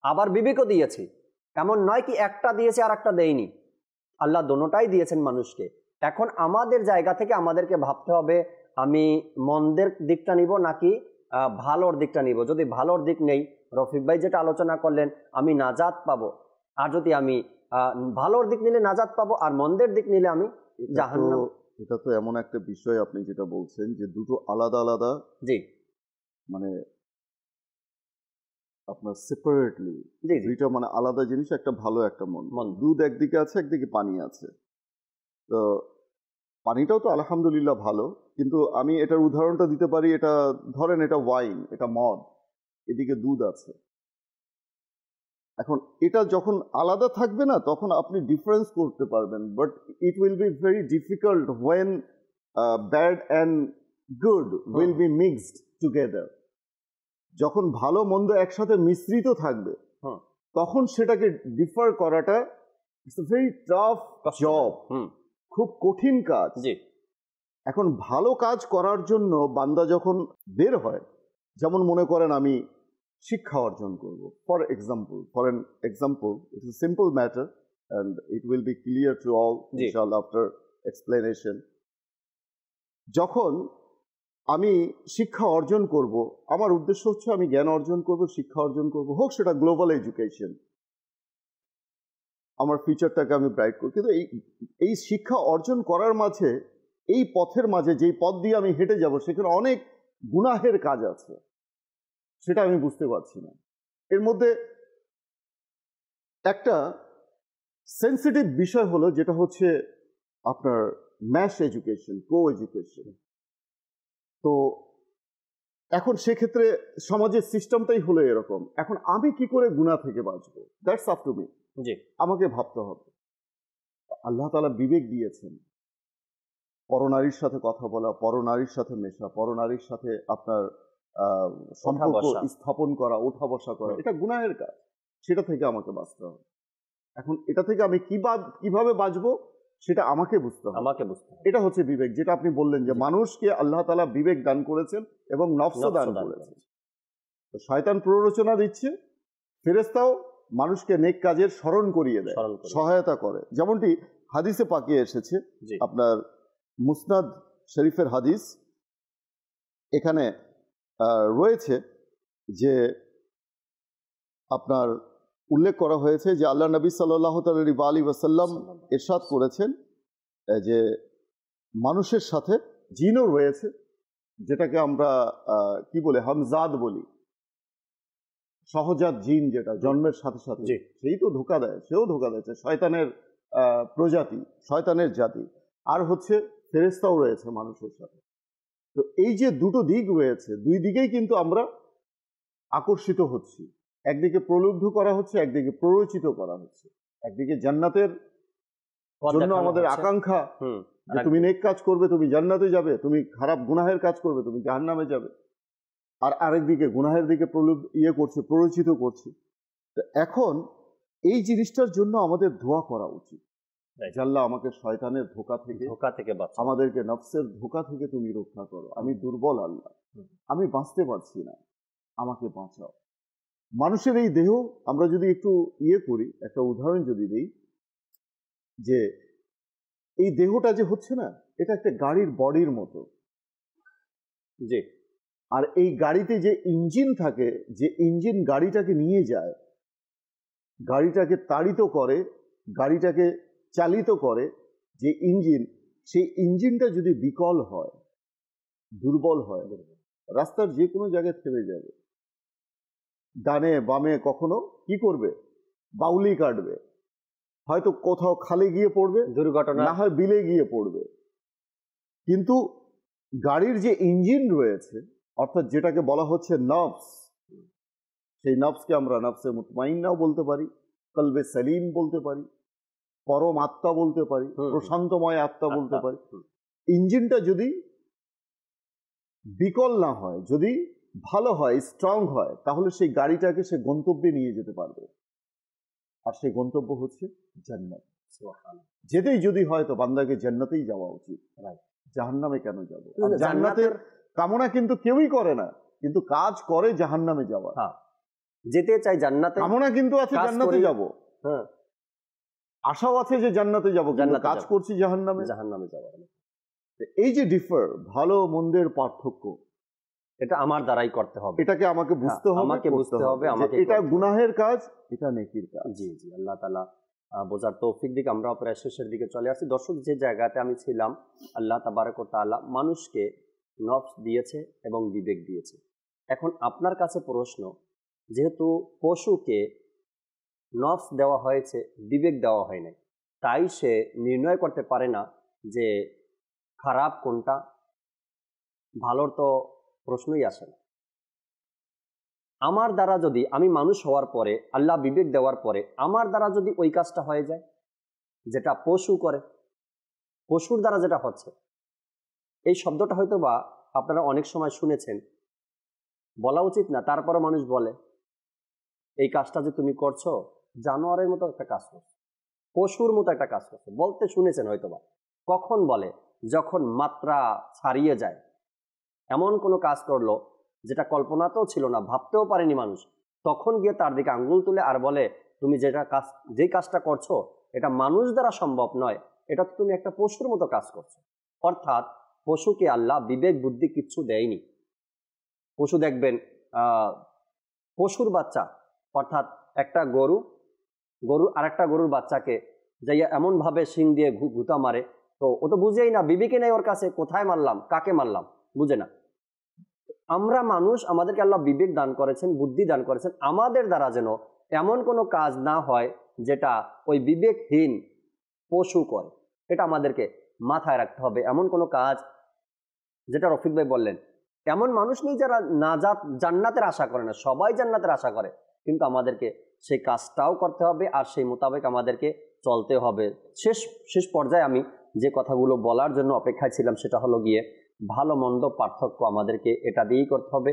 আবার বিবেকও দিয়েছি, এমন নয় কি একটা দিয়েছি আর একটা দেয়নি, আল্লাহ দোনোটাই দিয়েছেন মানুষকে। এখন আমাদের জায়গা থেকে আমাদেরকে ভাবতে হবে আমি মন্দের দিকটা নিব নাকি ভালোর দিকটা নিব। যদি ভালোর দিক নেই, রফিক ভাই যেটা আলোচনা করলেন, আমি নাজাত পাবো। আর যদি আমি ভালোর দিক নিলে নাজাত পাবো, আর মন্দের দিক নিলে আমি জাহান্নাম। এটা তো এমন একটা বিষয় আপনি যেটা বলছেন যে দুটো আলাদা আলাদা, জি মানে আপনার সেপারেটলি দুইটা মানে আলাদা জিনিস, একটা ভালো একটা মন। দুধ একদিকে আছে, একদিকে পানি আছে। তো পানিটাও তো আলহামদুলিল্লাহ ভালো, কিন্তু আমি এটার উদাহরণটা দিতে পারি, এটা ধরেন এটা ওয়াইন, এটা মদ, এদিকে দুধ আছে। এখন এটা যখন আলাদা থাকবে না তখন আপনি ডিফারেন্স করতে পারবেন, but it will be very difficult when bad and good will be mixed together. যখন ভালো মন্দ একসাথে মিশ্রিত থাকবে তখন সেটাকে ডিফার করাটা it's a very tough job, খুব কঠিন কাজ। এখন ভালো কাজ করার জন্য বান্দা যখন বের হয়, যেমন মনে করেন আমি শিক্ষা অর্জন করব, for an example, it's a simple matter and it will be clear to all ইনশাআল্লাহ আফটার এক্সপ্লেনেশন। যখন আমি শিক্ষা অর্জন করব, আমার উদ্দেশ্য হচ্ছে আমি জ্ঞান অর্জন করব, শিক্ষা অর্জন করব, হোক সেটা গ্লোবাল এডুকেশন, আমার ফিউচারটাকে আমি ব্রাইট করি। কিন্তু এই শিক্ষা অর্জন করার মাঝে, এই পথের মাঝে, যেই পথ দিয়ে আমি হেঁটে যাব, সেখানে অনেক গুনাহের কাজ আছে, সেটা আমি বুঝতে পারছি না। এর মধ্যে একটা সেন্সিটিভ বিষয় হলো যেটা হচ্ছে আপনার ম্যাশ এডুকেশন, কো এডুকেশন। তো এখন সেক্ষেত্রে সমাজের সিস্টেমটাই হলো এরকম। এখন আমি কি করে গুনাহ থেকে বাঁচবো, দ্যাটস আপ টু মি। আমাকে ভাবতে হবে। আল্লাহ তাআলা বিবেক দিয়েছেন, পরনারীর সাথে কথা বলা, পরনারীর সাথে মেশা, পরনারীর সাথে আপনার সম্পর্ক স্থাপন করা, ওঠা বসা করা, এটা গুনাহের কাজ, সেটা থেকে আমাকে বাঁচতে হবে। এখন এটা থেকে আমি কিভাবে বাঁচবো সেটা আমাকে বুঝতে হবে। এটা হচ্ছে বিবেক, যেটা আপনি বললেন যে মানুষকে আল্লাহ তাআলা বিবেক দান করেছেন এবং নফসও দান করেছেন। তো শয়তান প্ররোচনা দিচ্ছে, ফেরেশতাও মানুষকে নেক কাজের স্মরণ করিয়ে দেয়, সহায়তা করে। যেমনটি হাদিসে পাকে এসেছে, আপনার মুসনাদ শরীফের হাদিস, এখানে রয়েছে যে আপনার উল্লেখ করা হয়েছে যে আল্লাহ নবী সাল্লাল্লাহু আলাইহি ওয়াসাল্লাম ইরশাদ করেছেন যে মানুষের সাথে জিনও রয়েছে, যেটাকে আমরা কি বলে হামজাদ বলি, সহজাত জিন, যেটা জন্মের সাথে সাথে সেই তো ধোকা দেয়, সেও ধোকা দিচ্ছে, শয়তানের প্রজাতি, শয়তানের জাতি। আর হচ্ছে ফেরেশতাও রয়েছে মানুষের সাথে। তো এই যে দুটো দিক রয়েছে, দুই দিকেই কিন্তু আমরা আকর্ষিত হচ্ছি। একদিকে প্রলুব্ধ করা হচ্ছে, একদিকে প্ররোচিত করা হচ্ছে। একদিকে জান্নাতের জন্য আমাদের আকাঙ্ক্ষা, যে তুমি নেক কাজ করবে তুমি জান্নাতে যাবে, তুমি খারাপ গুনাহের কাজ করবে তুমি জাহান্নামে যাবে। আর আরেকদিকে গুনাহের দিকে প্ররোচিত করছে। এখন এই জিনিসটার জন্য আমাদের দোয়া করা উচিত, আল্লাহ আমাকে শয়তানের ধোকা থেকে বাঁচাও, আমাদেরকে নফসের ধোকা থেকে তুমি রক্ষা করো, আমি দুর্বল আল্লাহ, আমি বাঁচতে পারছি না, আমাকে বাঁচাও। মানুষের এই দেহ আমরা যদি একটু করি, একটা উদাহরণ যদি দিই, যে এই দেহটা যে হচ্ছে না, এটা একটা গাড়ির বডির মতো। আর এই গাড়িতে যে ইঞ্জিন থাকে, যে ইঞ্জিন গাড়িটাকে নিয়ে যায়, গাড়িটাকে তাড়িত করে, গাড়িটাকে চালিত করে, যে ইঞ্জিন, সেই ইঞ্জিনটা যদি বিকল হয়, দুর্বল হয়, রাস্তার যে কোনো জায়গায় থেমে যাবে, ডানে বামে কখনো কি করবে, বাউলি কাটবে, হয়তো কোথাও খালে গিয়ে পড়বে, দুর্ঘটনা, না হয় বিলে গিয়ে পড়বে। কিন্তু গাড়ির যে ইঞ্জিন রয়েছে, অর্থাৎ যেটাকে বলা হচ্ছে নফস, সেই নফসকে আমরা নফসে মুতমাইন্নাও বলতে পারি, কলবে সালিম বলতে পারি, পরম আত্মা বলতে পারি, প্রশান্তময় আত্মা বলতে পারি। ইঞ্জিনটা যদি বিকল না হয়, যদি ভালো হয়, স্ট্রং হয়, তাহলে সেই গাড়িটাকে সে গন্তব্যে নিয়ে যেতে পারবে। আর সেই গন্তব্য হচ্ছে জান্নাত। যেতেই যদি হয় তো বান্দাকে জান্নাতেই যাওয়া উচিত, জাহান্নামে কেন যাব? জান্নাতের কামনা কিন্তু কেউই করে না, কিন্তু কাজ করে জাহান্নামে যাওয়া। যেতে চাই জান্নাতে, কামনা কিন্তু আছে জান্নাতে যাব, আশাও আছে যে জান্নাতে যাব, কিন্তু কাজ করছি জাহান্নামে যাওয়া। এই যে ডিফার, ভালো মন্দের পার্থক্য, এটা আমার দ্বারাই করতে হবে, এটাকে আমাকে বুঝতে হবে, আমাকে বুঝতে হবে, আমাকে এটা গুনাহের কাজ, এটা নেকির কাজ। জি জি, আল্লাহ তাআলা বোঝার তৌফিক দিক। আমরা প্রায় শেষের দিকে চলে আসছি। দর্শক, যে জায়গাতে আমি ছিলাম, আল্লাহ তাবারক ওয়া তাআলা মানুষকে নফস দিয়েছে এবং বিবেক দিয়েছে। এখন আপনার কাছে প্রশ্ন, যেহেতু পশুকে নফস দেওয়া হয়েছে, বিবেক দেওয়া হয় নাই, তাই সে নির্ণয় করতে পারে না যে খারাপ কোনটা, ভালোর তো প্রশ্নই আসে না। আমার দ্বারা যদি, আমি মানুষ হওয়ার পরে, আল্লাহ বিবেক দেওয়ার পরে আমার দ্বারা যদি ওই কাজটা হয়ে যায় যেটা পশু করে, পশুর দ্বারা যেটা হচ্ছে, এই শব্দটা হয়তো বা আপনারা অনেক সময় শুনেছেন, বলা উচিত না, তারপরে মানুষ বলে এই কাজটা যে তুমি করছো জানোয়ারের মতো একটা কাজ করছো, পশুর মতো একটা কাজ করছো, বলতে শুনেছেন হয়তোবা। কখন বলে? যখন মাত্রা ছাড়িয়ে যায়, এমন কোনো কাজ করলো যেটা কল্পনাতেও ছিল না, ভাবতেও পারেনি মানুষ, তখন গিয়ে তার দিকে আঙ্গুল তুলে আর বলে তুমি যেই কাজটা করছো এটা মানুষ দ্বারা সম্ভব নয়, এটা তুমি একটা পশুর মতো কাজ করছো। অর্থাৎ পশুকে আল্লাহ বিবেক বুদ্ধি কিচ্ছু দেয়নি। পশু দেখবেন, পশুর বাচ্চা, অর্থাৎ একটা গরুর আরেকটা গরুর বাচ্চাকে যাইয়া এমনভাবে শিং দিয়ে ঘুতা মারে, তো ও তো বুঝেই না, বিবেকে নেই ওর কাছে, কোথায় মারলাম, কাকে মারলাম, বুঝে না। আমরা মানুষ, আমাদেরকে আল্লাহ বিবেক দান করেছেন, বুদ্ধি দান করেছেন, আমাদের দ্বারা যেন এমন কোনো কাজ না হয় যেটা ওই বিবেকহীন পশু করে। এটা আমাদেরকে মাথায় রাখতে হবে। এমন কোনো কাজ, যেটা রফিক ভাই বললেন, এমন মানুষ নেই যারা জান্নাতের আশা করে না, সবাই জান্নাতের আশা করে, কিন্তু আমাদেরকে সেই কাজটাও করতে হবে আর সেই মোতাবেক আমাদেরকে চলতে হবে। শেষ পর্যায়ে আমি যে কথাগুলো বলার জন্য অপেক্ষায় ছিলাম সেটা হলো গিয়ে, ভালো মন্দ পার্থক্য আমাদেরকে এটা দিয়েই করতে হবে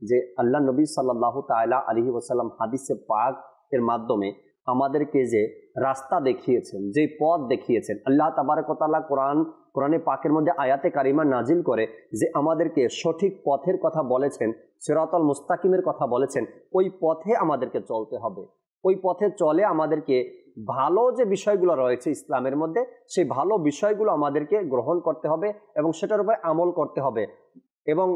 যে আল্লাহ নবী সাল্লাল্লাহু তাআলা আলাইহি ওয়াসাল্লাম হাদিসে পাক এর মাধ্যমে আমাদেরকে যে রাস্তা দেখিয়েছেন, যে পথ দেখিয়েছেন, আল্লাহ তাবারক ওয়া তাআলা কোরআনে পাকের মধ্যে আয়াতে কারিমা নাজিল করে যে আমাদেরকে সঠিক পথের কথা বলেছেন, সিরাতাল মুস্তাকিমের কথা বলেছেন, ওই পথে আমাদেরকে চলতে হবে। ওই পথে চলে আমাদেরকে ভালো যে বিষয়গুলো রয়েছে ইসলামের মধ্যে, সেই ভালো বিষয়গুলো আমাদেরকে গ্রহণ করতে হবে এবং সেটার উপরে আমল করতে হবে। এবং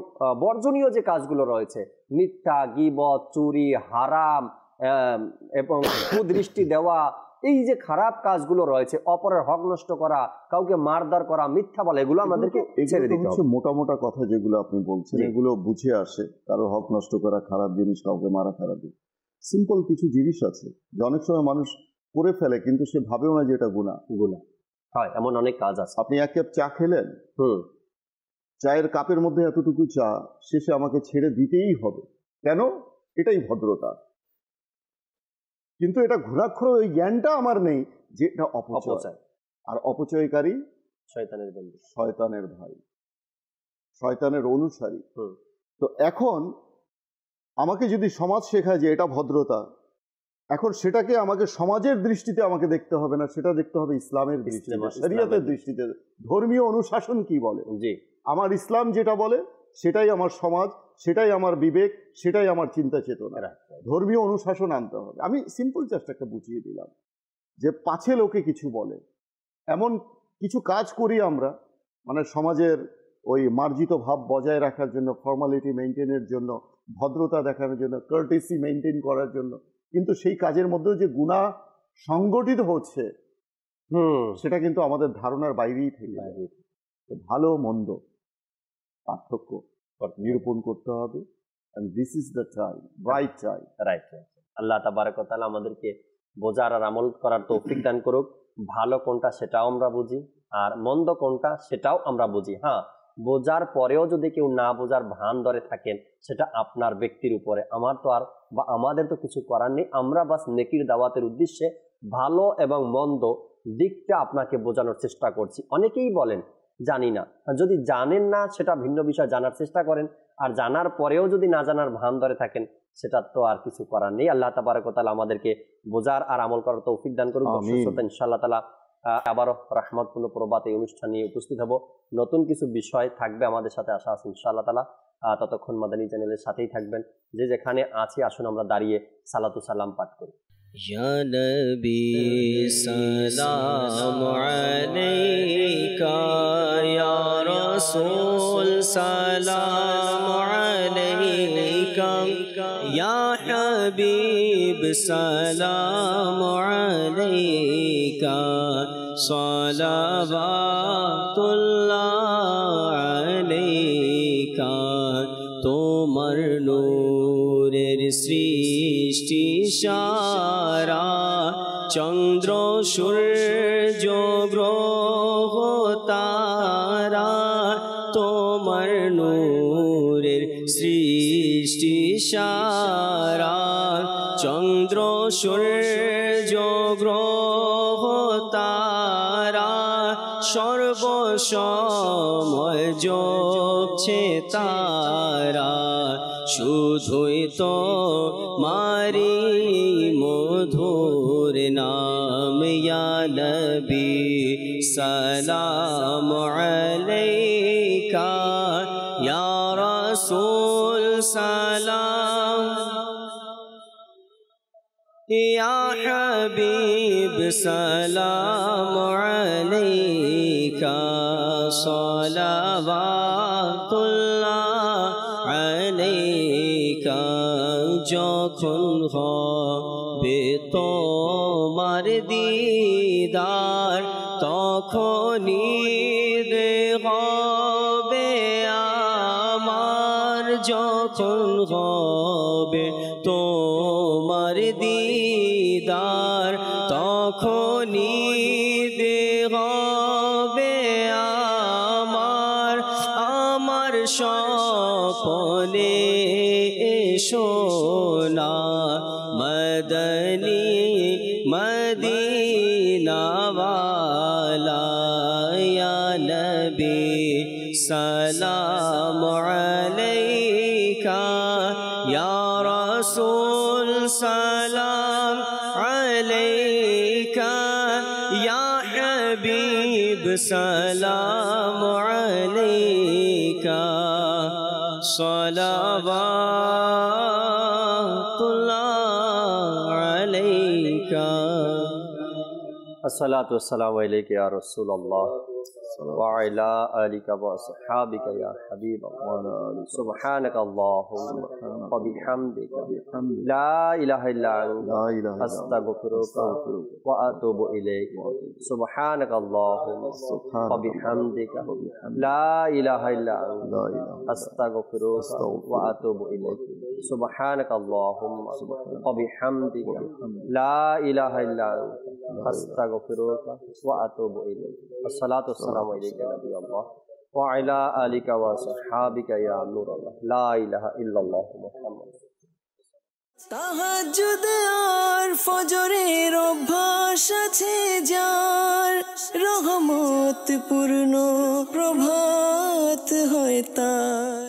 বর্জনীয় যে কাজগুলো রয়েছে, মিথ্যা, গীবত, চুরি, হারাম এবং কুদৃষ্টি দেওয়া, এই যে খারাপ কাজগুলো রয়েছে, অপরের হক নষ্ট করা, কাউকে মারধর করা, মিথ্যা বলা, এগুলো আমাদেরকে ছেড়ে দিতে হবে। মোটা কথা যেগুলো আপনি বলছেন, এগুলো বুঝে আসে, কারো হক নষ্ট করা খারাপ জিনিস, কাউকে মারা খারাপ জিনিস। সিম্পল কিছু জিনিস আছে যে অনেক সময় মানুষ করে ফেলে, কিন্তু সে ভাবেও না যে এটা গুনাহ হয়। এমন অনেক কাজ আছে। আপনি এক কাপ চা খেলেন, চায়ের কাপের মধ্যে এতটুকু চা, শেষে আমাকে ছেড়ে দিতেই হবে, কেন? এটাই ভদ্রতা। কিন্তু এটা ঘোরাক্ষর, ওই জ্ঞানটা আমার নেই যে এটা অপচয়। আর অপচয়কারী শয়তানের বন্ধু, শয়তানের ভাই, শয়তানের অনুসারী। তো এখন আমাকে যদি সমাজ শেখায় যে এটা ভদ্রতা, এখন সেটাকে আমাকে সমাজের দৃষ্টিতে আমাকে দেখতে হবে না, সেটা দেখতে হবে ইসলামের দৃষ্টিতে, শরিয়তের দৃষ্টিতে, ধর্মীয় অনুশাসন কি বলে। আমার ইসলাম যেটা বলে সেটাই আমার সমাজ, সেটাই আমার বিবেক, সেটাই আমার চিন্তা চেতনা। ধর্মীয় অনুশাসন আনতে হবে। আমি সিম্পল জাস্ট একটা বুঝিয়ে দিলাম যে পাছে লোকে কিছু বলে, এমন কিছু কাজ করি আমরা, মানে সমাজের ওই মার্জিত ভাব বজায় রাখার জন্য, ফর্মালিটি মেনটেনের জন্য, ভদ্রতা দেখানোর জন্য, কার্টেসি মেনটেন করার জন্য, কিন্তু সেই কাজের মধ্যেও যে গুনাহ সংগঠিত হচ্ছে সেটা কিন্তু আমাদের ধারণার বাইরেই থেকে যায়। ভালো মন্দ পার্থক্য নিরূপণ করতে হবে। And this is the time, right time. Right. Allah তাবারক ওয়া তাআলা আমাদেরকে বোঝার আর আমল করার তৌফিক দান করুক। ভালো কোনটা সেটাও আমরা বুঝি, আর মন্দ কোনটা সেটাও আমরা বুঝি। হ্যাঁ, বোঝার পরেও যদি কেউ না বোঝার ভান ধরে থাকেন, সেটা আপনার ব্যক্তির উপরে, আমার তো আর বা আমাদের তো কিছু করার নেই। আমরা বাস নেকির দাওয়াতের উদ্দেশ্যে ভালো এবং মন্দ দিকটা আপনাকে বোঝানোর চেষ্টা করছি। অনেকেই বলেন জানি না, যদি জানেন না সেটা ভিন্ন বিষয়, জানার চেষ্টা করেন। আর জানার পরেও যদি না জানার ভান ধরে থাকেন, সেটা তো আর কিছু করার নেই। আল্লাহ তাবারক ওয়া তাআলা আমাদেরকে বোঝার আর আমল করার তৌফিক দান করুন। ইনশাআল্লাহ তাআলা আবারও রহমতপূর্ণ প্রভাত এই অনুষ্ঠান নিয়ে উপস্থিত হব। নতুন কিছু বিষয় থাকবে, আমাদের সাথে আসা আছে ইনশাআল্লাহ তাআলা। ততক্ষণ মাদানী চ্যানেলের সাথেই থাকবেন। যে যেখানে আছি আসুন আমরা দাঁড়িয়ে সালাতু সালাম পাঠ করি। या नबी सलाम अलैका, या रसूल सलाम अलैका, या हबीब सलाम अलैका, सलावातुल्लाह अलैका। তোমার নূরের সৃষ্টি সারা, চন্দ্র সূর্য গ্রহ তারা, তোমার নূরের সৃষ্টি সারা, চন্দ্র সূর্য গ্রহ তারা, সর্বসময় জ্বলছে তারা, শুধুই তো মারি মধুর নাম। ইয়া নবী সালাম আলাইকা, ইয়া রাসূল সালাম, ইয়া হাবিব সালাম আলাইকা, সালাওয়াতুল্লাহ আলাইকা। যখন হবে তোমার দিদার, তখনই হবে আমার, যখন হবে তোমার দিদার, তখনই হবে আমার। আমার স্বপ্নে এসো না মদনী মদিনাওয়ালা, ইয়া নবী সালাম আলাইকা, ইয়া রাসূল সালাম আলাইকা, ইয়া হাবিব সালাম আলাইকা, সালাওয়াতুল্লাহ আলাইকা। আসসালাতু ওয়াসসালামু আলাইকা ইয়া রাসূলুল্লাহ ওয়া আলা আলিকা ওয়া আসহাবিকা ইয়া হাবিবাল্লাহ। সুবহানাকা আল্লাহুম্মা ওয়া বিহামদিকা লা ইলাহা ইল্লা আনতা আস্তাগফিরুকা ওয়া আতুবু ইলাইক। সুবহানাকা আল্লাহুম্মা ওয়া বিহামদিকা লা ইলাহা ইল্লা আনতা আস্তাগফিরুকা ওয়া আতুবু ইলাইক। সুবহানাকা আল্লাহুম্মা ওয়া বিহামদিকা লা ইলাহা ইল্লা আনতা আস্তাগফিরুকা ওয়া আতুবু ইলাইক। আসসালাতু ওয়াসসালামু আলাইকা নবী আল্লাহ ওয়া আলা আলিকা ওয়া আসহাবিকা ইয়া নূরাল্লাহ, লা ইলাহা ইল্লাল্লাহ মুহাম্মাদ। তাহাজ্জুদ আর ফজরের অভ্যাস আছে যার, রহমত পূর্ণ প্রভাত হয় তার।